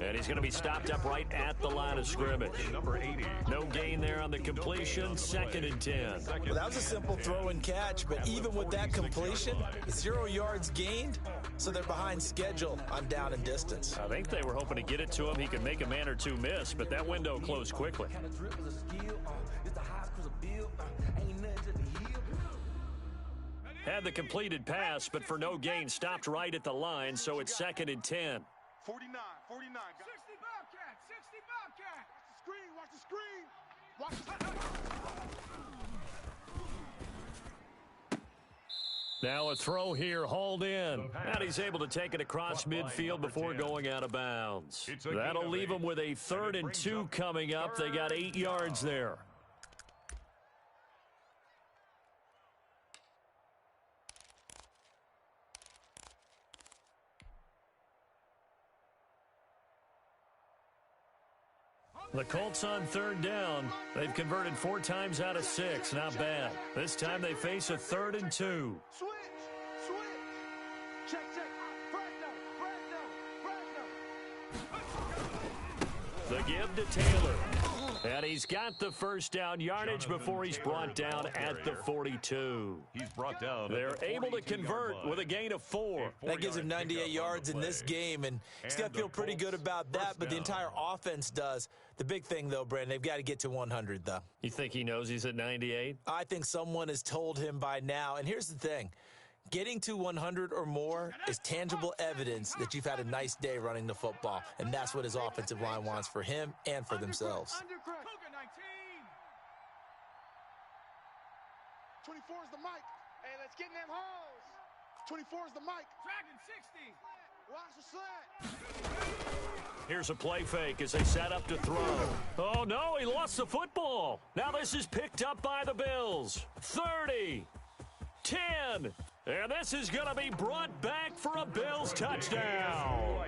And he's going to be stopped up right at the line of scrimmage. Number 80. No gain there on the completion. 2nd and 10. Well, that was a simple throw and catch, but even with that completion, 0 yards gained, so they're behind schedule on down and distance. I think they were hoping to get it to him. He could make a man or two miss, but that window closed quickly. Had the completed pass, but for no gain, stopped right at the line, so it's 2nd and 10. 49. 60 Bobcat. 60 Bobcat. Watch the screen. Watch the screen. Now a throw here, hauled in. And he's able to take it across midfield before going out of bounds. That'll leave him with a 3rd and 2 coming up. They got 8 yards there. The Colts on 3rd down. They've converted 4 times out of 6. Not bad. This time they face a 3rd and 2. Switch. Check. Brando. The give to Taylor. And he's got the first down yardage before he's brought down at the 42. He's brought down. They're able to convert with a gain of 4. That gives him 98 yards in this game, and he's got to feel pretty good about that, but the entire offense does. The big thing, though, Brandon, they've got to get to 100, though. You think he knows he's at 98? I think someone has told him by now, and here's the thing. Getting to 100 or more is tangible evidence that you've had a nice day running the football, and that's what his offensive line wants for him and for themselves. 24 is the mic. Hey, let's get in them holes. 24 is the mic. Dragon 60. Watch the slant. Here's a play fake as they set up to throw. Oh, no, he lost the football. Now this is picked up by the Bills. 30, 10, and this is going to be brought back for a Bills touchdown.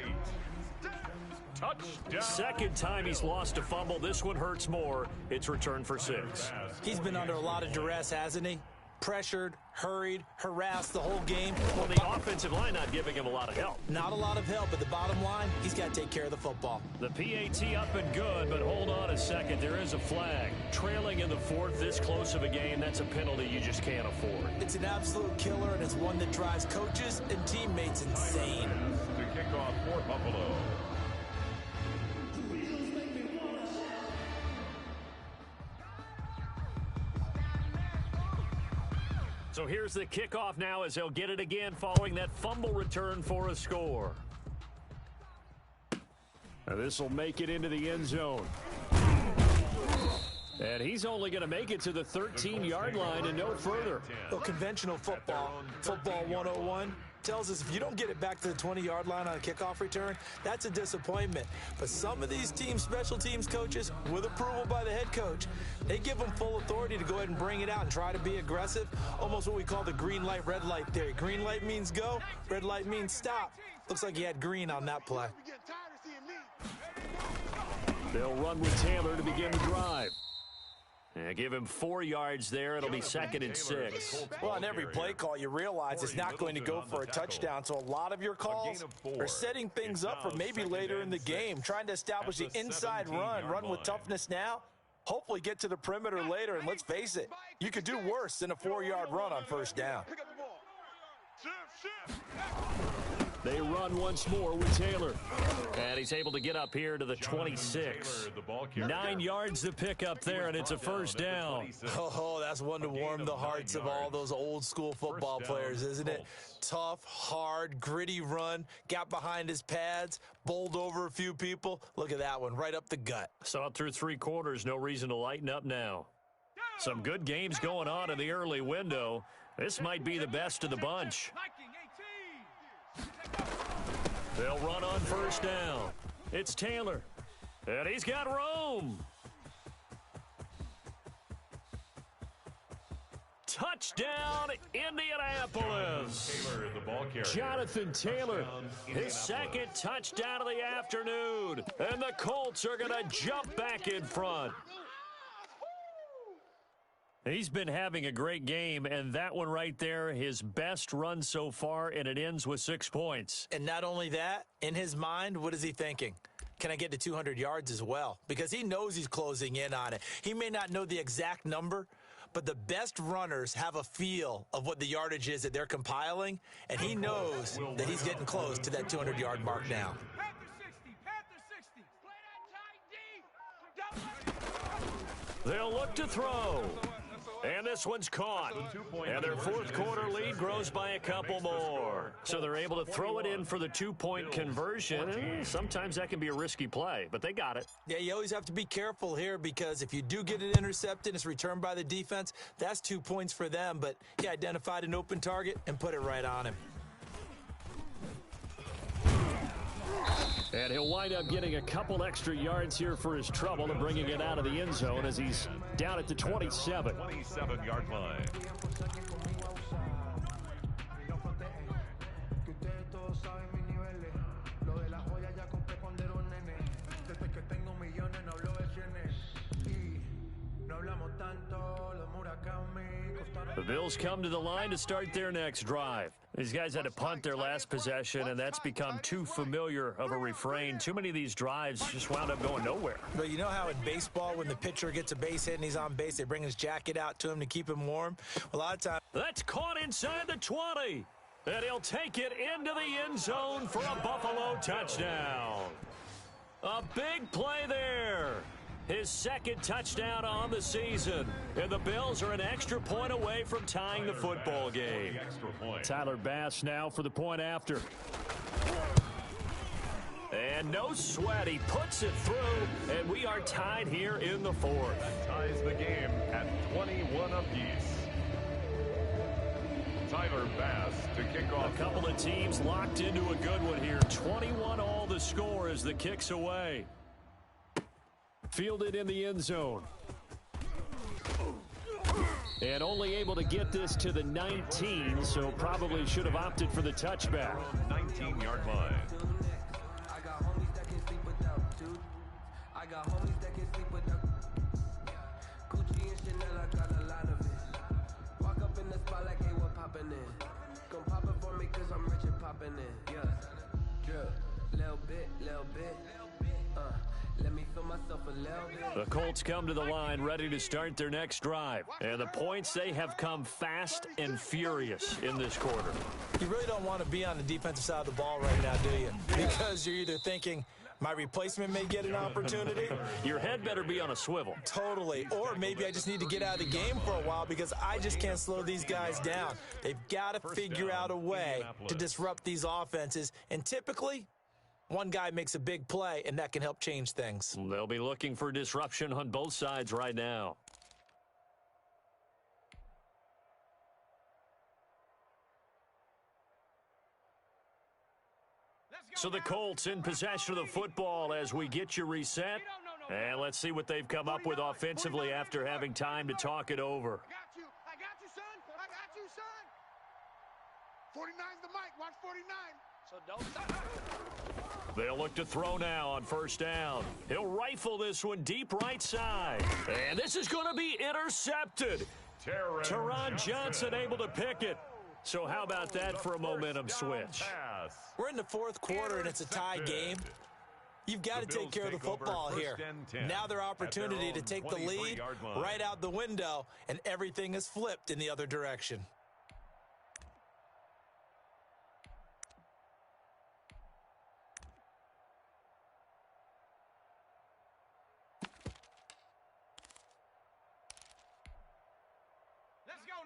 Touchdown. Second time he's lost a fumble. This one hurts more. It's returned for 6. He's been under a lot of duress, hasn't he? Pressured, hurried, harassed the whole game. Well, the offensive line not giving him a lot of help. Not a lot of help, but the bottom line, he's got to take care of the football. The PAT up and good, but hold on a second. There is a flag. Trailing in the 4th, this close of a game, that's a penalty you just can't afford. It's an absolute killer, and it's one that drives coaches and teammates insane. To kick off for Buffalo. So here's the kickoff now as they'll get it again following that fumble return for a score. Now this will make it into the end zone. And he's only going to make it to the 13-yard line and no further. Well, conventional football 101, tells us if you don't get it back to the 20-yard line on a kickoff return, that's a disappointment. But some of these teams, special teams coaches, with approval by the head coach, they give them full authority to go ahead and bring it out and try to be aggressive, almost what we call the green light, red light theory. Green light means go, red light means stop. Looks like he had green on that play. They'll run with Taylor to begin the drive. And give him 4 yards there. It'll be 2nd and 6. Well, on every play call, you realize it's not going to go for a touchdown. So a lot of your calls are setting things up for maybe later in the game, trying to establish the inside run with toughness now. Hopefully get to the perimeter later, and let's face it, you could do worse than a 4-yard run on 1st down. They run once more with Taylor. And he's able to get up here to the 26. 9 yards to pick up there, and it's a 1st down. Oh, that's one to warm the hearts of all those old-school football players, isn't it? Tough, hard, gritty run, got behind his pads, bowled over a few people. Look at that one, right up the gut. Saw it through 3 quarters, no reason to lighten up now. Some good games going on in the early window. This might be the best of the bunch. They'll run on 1st down. It's Taylor. And he's got room. Touchdown, Indianapolis. Jonathan Taylor, his 2nd touchdown of the afternoon. And the Colts are going to jump back in front. He's been having a great game, and that one right there, his best run so far, and it ends with 6 points. And not only that, in his mind, what is he thinking? can I get to 200 yards as well? Because he knows he's closing in on it. He may not know the exact number, but the best runners have a feel of what the yardage is that they're compiling, and he knows that he's getting close to that 200-yard mark now. They'll look to throw. And this one's caught. And their fourth quarter lead grows by a couple more. So they're able to throw it in for the two-point conversion. Sometimes that can be a risky play, but they got it. Yeah, you always have to be careful here because if you do get it intercepted, it's returned by the defense, that's 2 points for them. But he identified an open target and put it right on him. And he'll wind up getting a couple extra yards here for his trouble and bringing it out of the end zone as he's down at the 27. 27-yard line. The Bills come to the line to start their next drive. These guys had to punt their last possession, and that's become too familiar of a refrain. Too many of these drives just wound up going nowhere. But you know how in baseball, when the pitcher gets a base hit and he's on base, they bring his jacket out to him to keep him warm? A lot of times. That's caught inside the 20. And he'll take it into the end zone for a Buffalo touchdown. A big play there. His second touchdown on the season. And the Bills are an extra point away from tying the football game. Tyler Bass now for the point after. And no sweat. He puts it through, and we are tied here in the fourth. That ties the game at 21 apiece. Tyler Bass to kick off. A couple of teams locked into a good one here. 21 all the score as the kick's away. Fielded in the end zone. And only able to get this to the 19, so probably should have opted for the touchback. 19-yard line. I got homies that can sleep without, dude. I got homies that can sleep without. Gucci and Chanel, I got a lot of it. Walk up in the spot like, hey, what poppin' in? Come pop it for me, cause I'm rich and poppin' in. Yeah. Drip. Little bit. Let me feel myself a little bit. The Colts come to the line ready to start their next drive. And the points, they have come fast and furious in this quarter. You really don't want to be on the defensive side of the ball right now, do you? Because you're either thinking, my replacement may get an opportunity. Your head better be on a swivel. Totally. Or maybe I just need to get out of the game for a while because I just can't slow these guys down. They've got to figure out a way to disrupt these offenses. And typically, one guy makes a big play, and that can help change things. They'll be looking for disruption on both sides right now. So the Colts in possession of the football as we get you reset. And let's see what they've come up with offensively after having time to talk it over. I got you, son. I got you, son. 49's the mic. Watch 49. So don't stop. They'll look to throw now on first down. He'll rifle this one deep right side. And this is going to be intercepted. Teron Johnson able to pick it. So how about that for a momentum switch? We're in the fourth quarter, and it's a tie game. You've got to take care of the football here. Now their opportunity to take the lead right out the window, and everything is flipped in the other direction.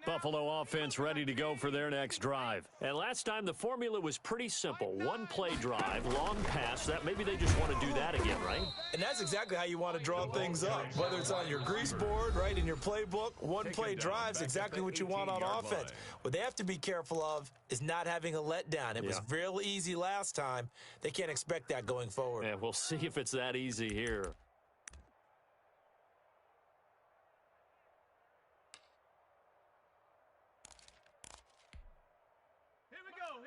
Buffalo offense ready to go for their next drive. And last time the formula was pretty simple. One play drive, long pass. That maybe they just want to do that again, right? And that's exactly how you want to draw things up. Whether it's on your grease board, right, in your playbook, one play drive is exactly what you want on offense. What they have to be careful of is not having a letdown. It was real easy last time. They can't expect that going forward. Yeah, we'll see if it's that easy here.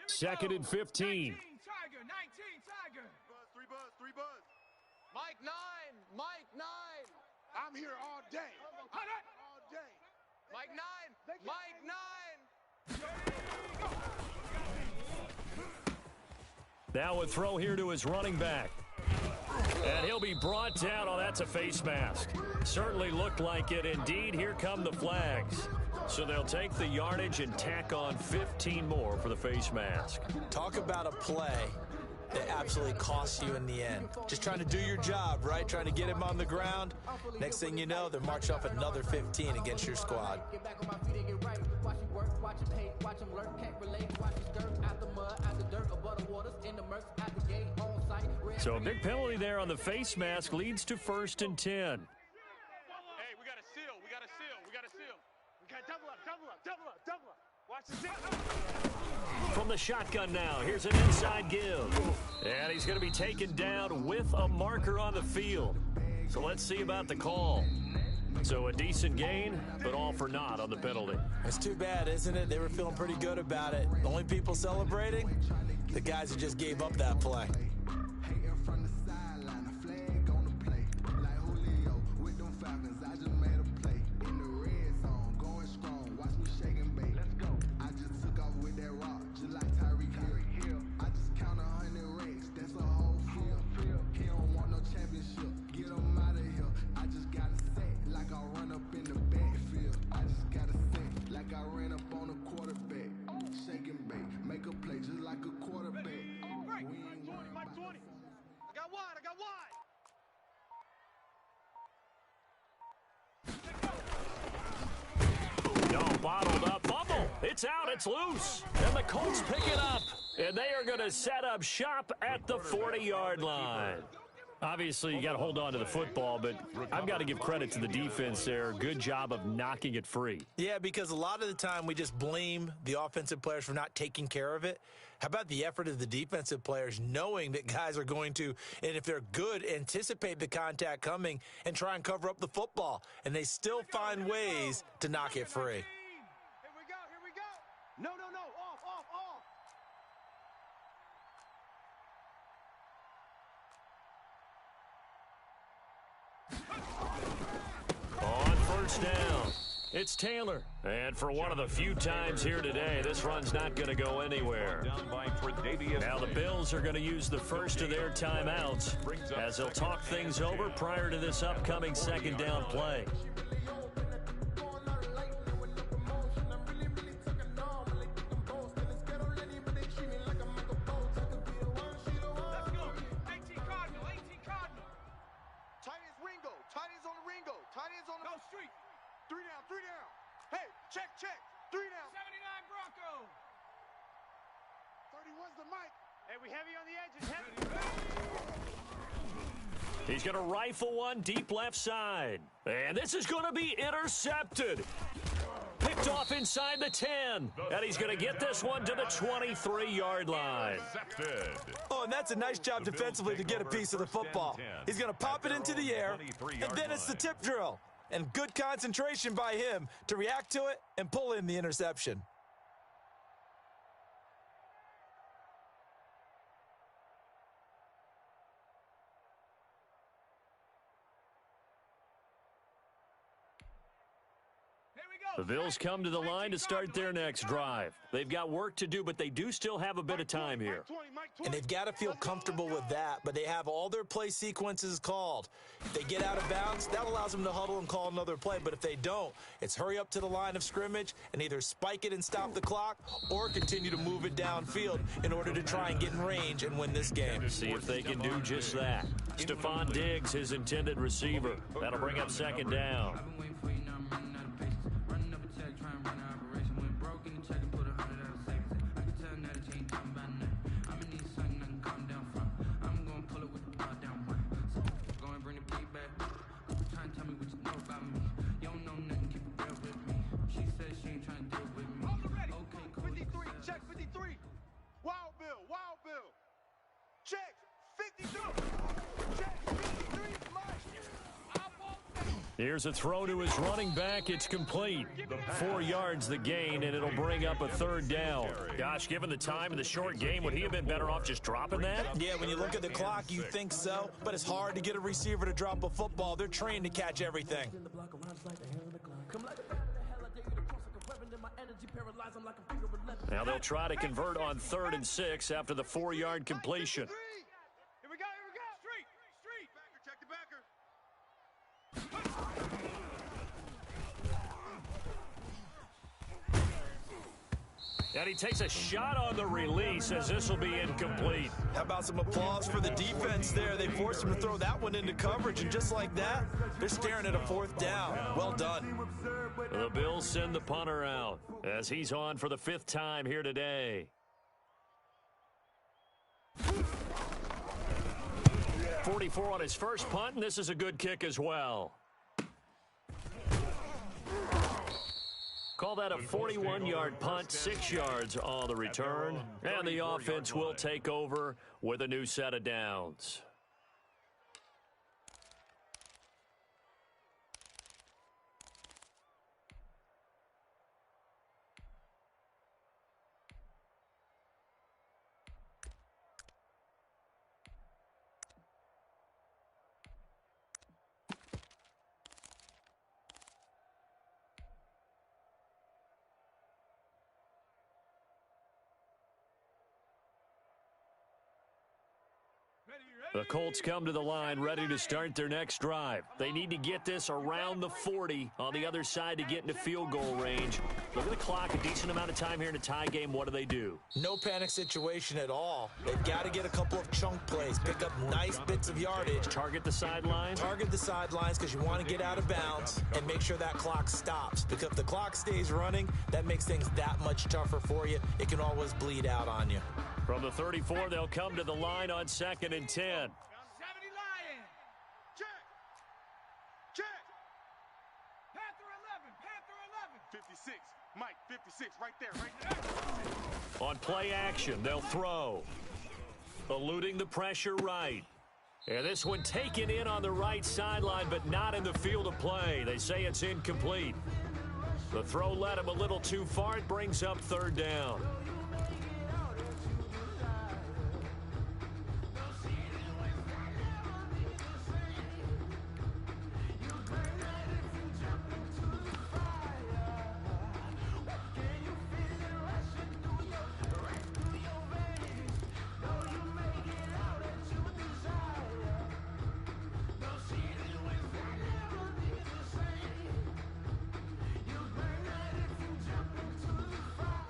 Second and 15. 19, Tiger. 19, Tiger. Three buzz. Mike 9. I'm here all day. All day. Mike 9. Now a throw here to his running back. And he'll be brought down. Oh, that's a face mask. Certainly looked like it. Indeed, here come the flags. So they'll take the yardage and tack on 15 more for the face mask. Talk about a play that absolutely costs you in the end. Just trying to do your job, right? Trying to get him on the ground. Next thing you know, they're marching off another 15 against your squad. So a big penalty there on the face mask leads to 1st and 10. Hey, we got a seal. We got a seal. We got a seal. We got double up, double up, double up, double up. Watch the seal. From the shotgun now, here's an inside give. And he's going to be taken down with a marker on the field. So let's see about the call. So a decent gain, but all for naught on the penalty. It's too bad, isn't it? They were feeling pretty good about it. The only people celebrating, the guys who just gave up that play. Bottled up, fumble, it's out, it's loose, and the Colts pick it up, and they are going to set up shop at the 40-yard line. Obviously, you got to hold on to the football, but I've got to give credit to the defense there. Good job of knocking it free. Yeah, because a lot of the time we just blame the offensive players for not taking care of it. How about the effort of the defensive players knowing that guys are going to, and if they're good, anticipate the contact coming and try and cover up the football, and they still find ways to knock it free. No, off. On 1st down, it's Taylor. And for one of the few times here today, this run's not going to go anywhere. Now the Bills are going to use the first of their timeouts as they'll talk things over prior to this upcoming 2nd down play. Check. 3 down. 79 Bronco. 31's the mic. Hey, we heavy on the edges. He's going to rifle one deep left side. And this is going to be intercepted. Picked off inside the 10. And he's going to get this one to the 23-yard line. Oh, and that's a nice job defensively to get a piece of the football. He's going to pop it into the air, and then it's the tip drill. And good concentration by him to react to it and pull in the interception. The Bills come to the line to start their next drive. They've got work to do, but they do still have a bit of time here. And they've got to feel comfortable with that, but they have all their play sequences called. If they get out of bounds, that allows them to huddle and call another play. But if they don't, it's hurry up to the line of scrimmage and either spike it and stop the clock or continue to move it downfield in order to try and get in range and win this game. See if they can do just that. Stephon Diggs, his intended receiver. That'll bring up 2nd down. Check 52. Check 53. Here's a throw to his running back. It's complete. 4 yards the gain, and it'll bring up a 3rd down. Gosh, given the time of the short game, would he have been better off just dropping that? Yeah, when you look at the clock, you think so, but it's hard to get a receiver to drop a football. They're trained to catch everything. Now they'll try to convert on 3rd and 6 after the 4-yard completion. Here we go. Street. And he takes a shot on the release as this will be incomplete. How about some applause for the defense there? They forced him to throw that one into coverage, and just like that, they're staring at a 4th down. Well done. The Bills send the punter out as he's on for the 5th time here today. 44 on his first punt, and this is a good kick as well. Call that a 41-yard punt, 6 yards on the return. And the offense will take over with a new set of downs. The Colts come to the line ready to start their next drive. They need to get this around the 40 on the other side to get into field goal range. Look at the clock, a decent amount of time here in a tie game. What do? No panic situation at all. They've got to get a couple of chunk plays, pick up nice bits of yardage. Target the sidelines? Target the sidelines because you want to get out of bounds and make sure that clock stops. Because if the clock stays running, that makes things that much tougher for you. It can always bleed out on you. From the 34, they'll come to the line on 2nd and 10. 70 Lion. Check. Check. Panther 11. 56. Mike, 56. Right there. On play action, they'll throw. Eluding the pressure right. And this one taken in on the right sideline, but not in the field of play. They say it's incomplete. The throw led him a little too far. It brings up 3rd down.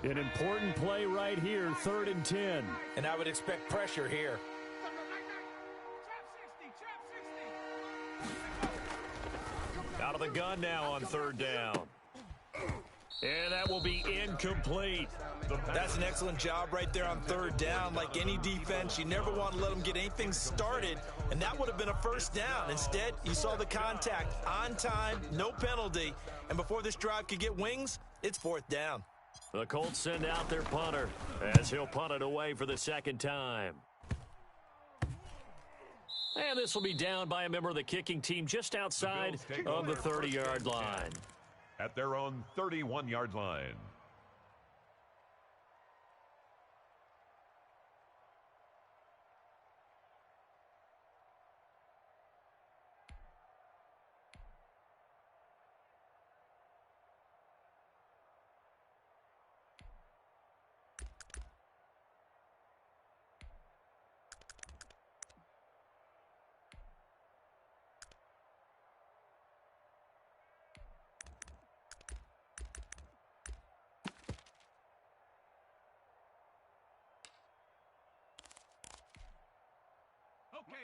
An important play right here, 3rd and 10. And I would expect pressure here. Out of the gun now on 3rd down. And that will be incomplete. That's an excellent job right there on 3rd down. Like any defense, you never want to let them get anything started, and that would have been a 1st down. Instead, you saw the contact on time, no penalty, and before this drive could get wings, it's 4th down. The Colts send out their punter as he'll punt it away for the 2nd time. And this will be down by a member of the kicking team just outside of the 30-yard line. At their own 31-yard line.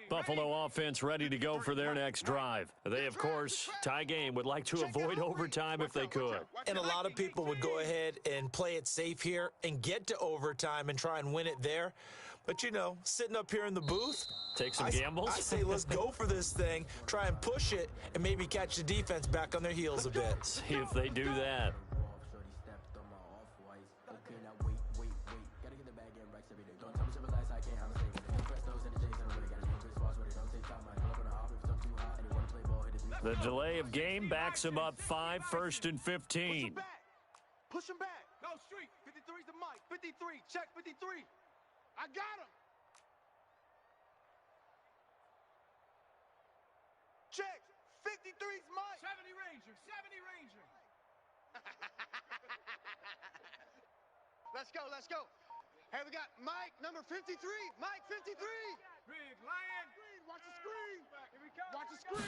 Buffalo offense ready to go for their next drive. They, of course, tie game, would like to avoid overtime if they could. And a lot of people would go ahead and play it safe here and get to overtime and try and win it there. But, you know, sitting up here in the booth, take some gambles. I say let's go for this thing, try and push it, and maybe catch the defense back on their heels a bit. See if they do that. The delay of game backs him up 5, 1st and 15. Push him back. Go street. 53's the Mike. 53. Check 53. I got him. Check. 53's Mike. 70 Ranger. 70 Ranger. Let's go. Let's go. Hey, we got Mike, number 53. Mike, 53. Big Lion. Watch the screen. Here we go. Watch the screen.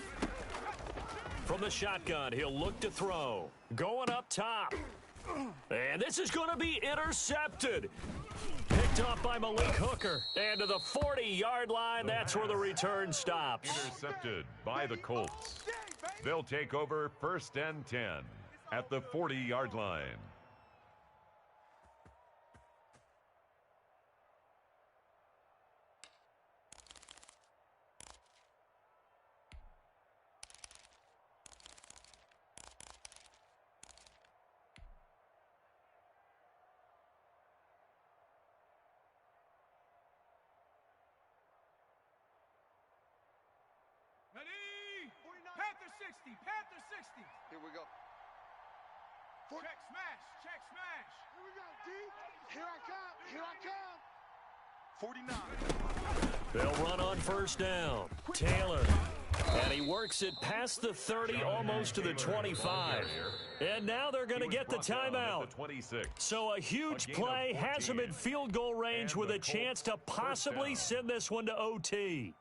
From the shotgun, he'll look to throw. Going up top. And this is going to be intercepted. Picked off by Malik Hooker. And to the 40-yard line, that's where the return stops. Intercepted by the Colts. They'll take over 1st and 10 at the 40-yard line. Ready? Panther 60. Panther 60. Here we go. Check smash. Check smash. Here we go, D. Here I come. Here I come. 49. They'll run on 1st down. Taylor. And he works it past the 30, almost to the 25. And now they're going to get the timeout. So a huge play has them in field goal range with a chance to possibly send this one to OT.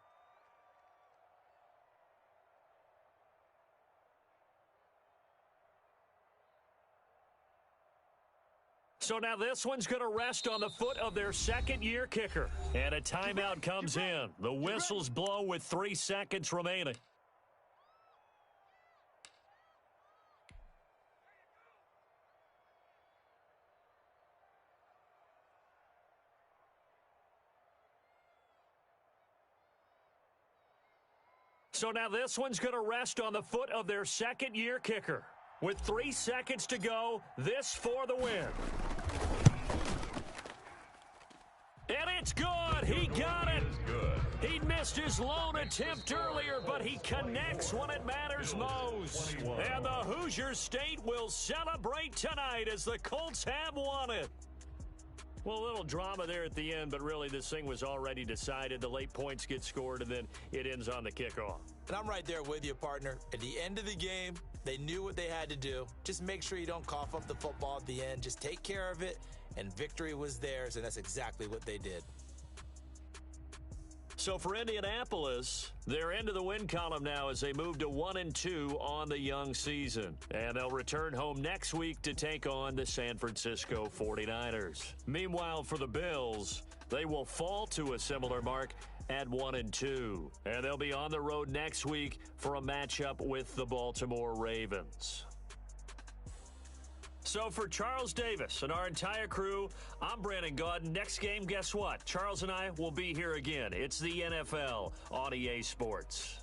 So now this one's going to rest on the foot of their second-year kicker. And a timeout comes in. The whistles blow with 3 seconds remaining. So now this one's going to rest on the foot of their second-year kicker. With 3 seconds to go, this for the win. And it's good. He got it. He missed his lone attempt earlier, but he connects when it matters most. And the Hoosier State will celebrate tonight as the Colts have won it. Well, a little drama there at the end, but really this thing was already decided. The late points get scored, and then it ends on the kickoff. And I'm right there with you, partner. At the end of the game, they knew what they had to do. Just make sure you don't cough up the football at the end. Just take care of it, and victory was theirs, and that's exactly what they did. So for Indianapolis, they're into the win column now as they move to 1-2 on the young season. And they'll return home next week to take on the San Francisco 49ers. Meanwhile, for the Bills, they will fall to a similar mark at 1-2. And they'll be on the road next week for a matchup with the Baltimore Ravens. So for Charles Davis and our entire crew, I'm Brandon Gaudin. Next game, guess what? Charles and I will be here again. It's the NFL on EA Sports.